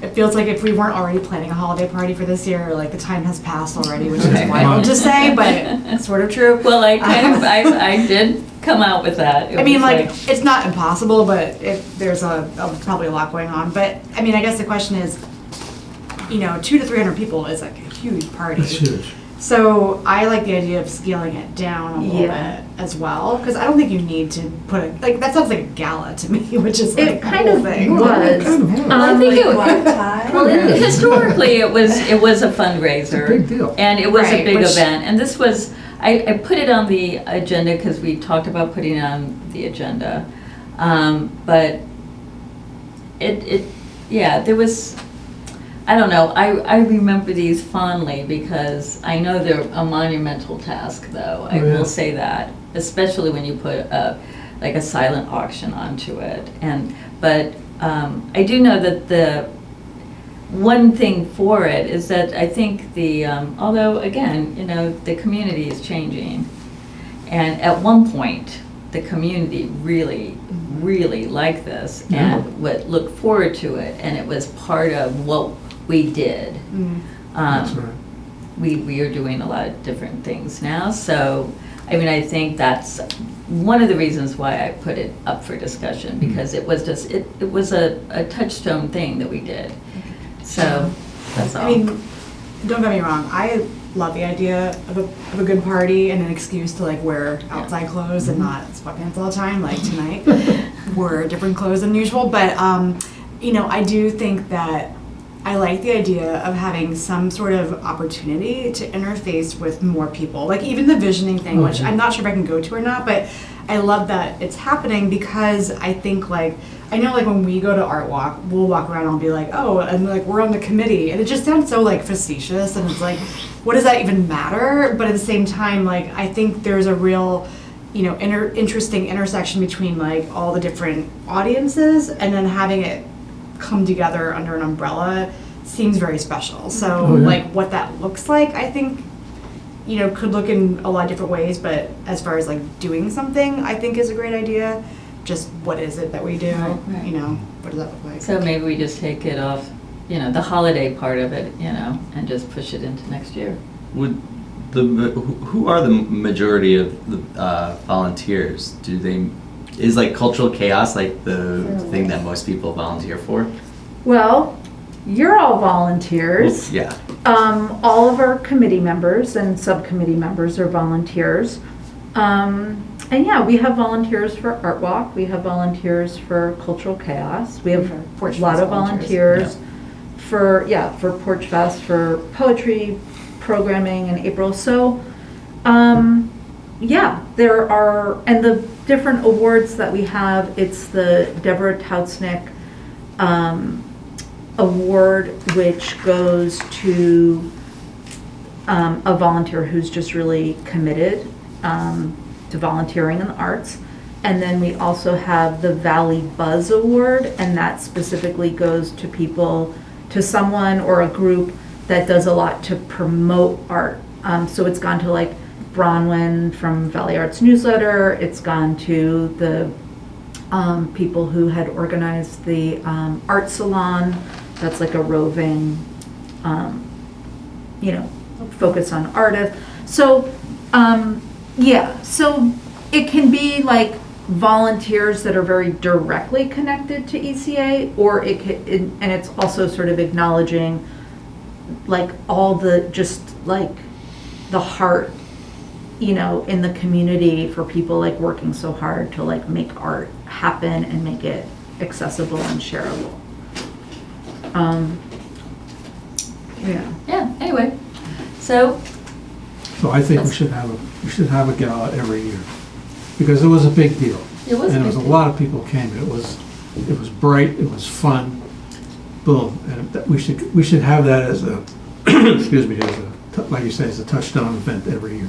it feels like if we weren't already planning a holiday party for this year, like the time has passed already, which is wild to say, but it's sort of true. Well, I did come out with that. It I mean, was like, it's not impossible, but there's probably a lot going on. But I mean, I guess the question is, you know, 200 to 300 people is like a huge party. It's huge. So I like the idea of scaling it down a little Yeah. bit as well, because I don't think you need to put it, like, that sounds like a gala to me, which is like It the kind whole of thing. was. Kind of was. I think Like it what time? well, historically, it was a fundraiser. Big deal. And it was a Right, big which- event. And this was, I put it on the agenda because we talked about putting it on the agenda. But yeah, there was, I don't know, I remember these fondly because I know they're a monumental task, though. I Oh, yeah. will say that, especially when you put like a silent auction onto it. But I do know that the one thing for it is that I think although again, you know, the community is changing. And at one point, the community really, really liked this Yeah. and would look forward to it. And it was part of what we did. That's right. We are doing a lot of different things now. So, I mean, I think that's one of the reasons why I put it up for discussion, because it was just, it was a touchstone thing that we did. So, that's all. I mean, don't get me wrong, I love the idea of a good party and an excuse to like wear outside clothes and not sweatpants all the time, like tonight. Wear different clothes than usual, but you know, I do think that I like the idea of having some sort of opportunity to interface with more people. Like even the visioning thing, which I'm not sure if I can go to or not, but I love that it's happening because I think like, I know like when we go to Art Walk, we'll walk around and I'll be like, oh, and like we're on the committee. And it just sounds so like facetious and it's like, what does that even matter? But at the same time, like I think there's a real, you know, interesting intersection between like all the different audiences and then having it come together under an umbrella seems very special. So Oh, yeah. like what that looks like, I think, you know, could look in a lot of different ways, but as far as like doing something, I think is a great idea. Just what is it that we do? Right. You know, what does that look like? So maybe we just take it off, you know, the holiday part of it, you know, and just push it into next year. Would who are the majority of the volunteers? Is like cultural chaos like the thing that most people volunteer for? Well, you're all volunteers. Yeah. All of our committee members and subcommittee members are volunteers. And yeah, we have volunteers for Art Walk, we have volunteers for Cultural Chaos, we have Porch a lot Fest of volunteers for Porch Fest, for poetry programming in April. So, yeah, there are, and the different awards that we have, it's the Deborah Tautznick award, which goes to a volunteer who's just really committed to volunteering in the arts. And then we also have the Valley Buzz Award, and that specifically goes to people, to someone or a group that does a lot to promote art. So it's gone to like Bronwyn from Valley Arts Newsletter, it's gone to the people who had organized the art salon, that's like a roving, you know, focus on artists. So, yeah, so it can be like volunteers that are very directly connected to ECA, or it could, and it's also sort of acknowledging like all the, just like the heart, you know, in the community for people like working so hard to like make art happen and make it accessible and shareable. Yeah. Yeah, anyway, so, So I think we should have a gala every year, because it was a big deal. it was a And big a deal. lot of people came. It was bright, it was fun, boom. And we should have that as a, excuse me, as a, like you say, as a touchdown event every year.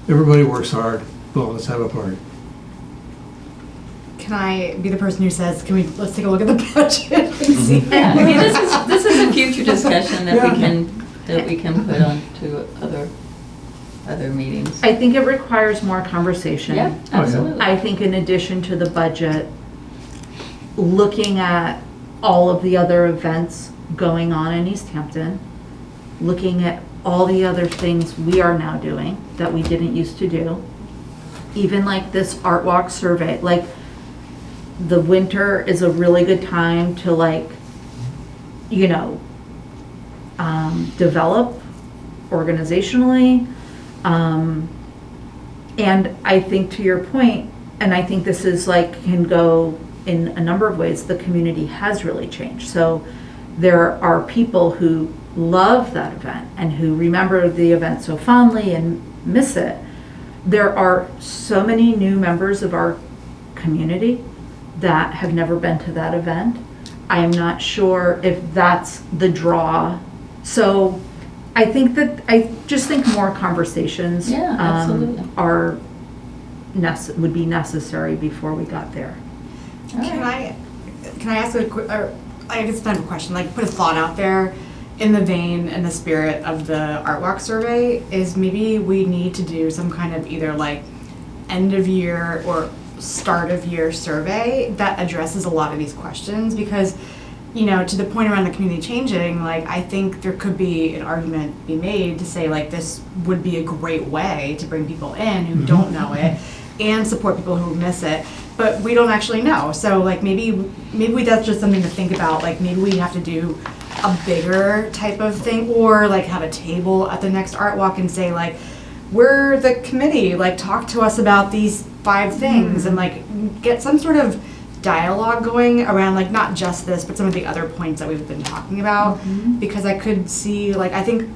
Everybody works hard, boom, let's have a party. Can I be the person who says, let's take a look at the budget and see? Yeah, I mean, this is a future discussion that Yeah. we can put on to other meetings. I think it requires more conversation. Yeah, absolutely. I think in addition to the budget, looking at all of the other events going on in Easthampton, looking at all the other things we are now doing that we didn't used to do, even like this Art Walk survey, like the winter is a really good time to like, you know, develop organizationally. And I think to your point, and I think this is like, can go in a number of ways, the community has really changed. So there are people who love that event and who remember the event so fondly and miss it. There are so many new members of our community that have never been to that event. I am not sure if that's the draw. So I think that, I just think more conversations Yeah, absolutely. would be necessary before we got there. All right. Can I ask a quick, or I guess it's not a question, like put a thought out there in the vein and the spirit of the Art Walk survey, is maybe we need to do some kind of either like end of year or start of year survey that addresses a lot of these questions, because, you know, to the point around the community changing, like I think there could be an argument be made to say like this would be a great way to bring people in who don't know it and support people who miss it, but we don't actually know. So like maybe that's just something to think about. Like maybe we have to do a bigger type of thing, or like have a table at the next Art Walk and say like, we're the committee, like talk to us about these 5 things, and like get some sort of dialogue going around like not just this, but some of the other points that we've been talking about. Because I could see, like, I think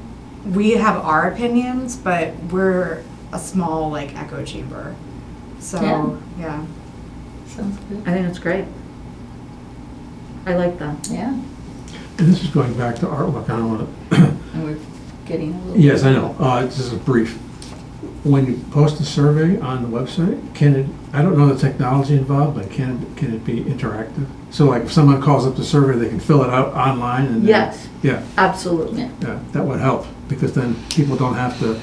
we have our opinions, but we're a small like echo chamber. So yeah. Sounds good. I think that's great. I like that. Yeah, And this is going back to Art Walk. I don't want to. and we're getting a little. Yes, I know. This is a brief. When you post a survey on the website, I don't know the technology involved, but can it be interactive? So like if someone calls up the survey, they can fill it out online and then, Yes, yeah, absolutely. yeah, that would help, because then people don't have to,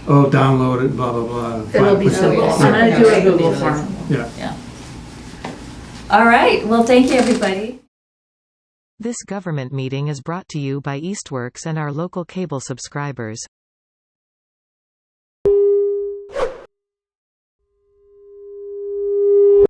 download it, blah, blah, blah. It'll be 5%. simple. Yeah. I'm gonna do a Yeah. Google form. Yeah. Yeah. All right, well, thank you, everybody. This government meeting is brought to you by Eastworks and our local cable subscribers.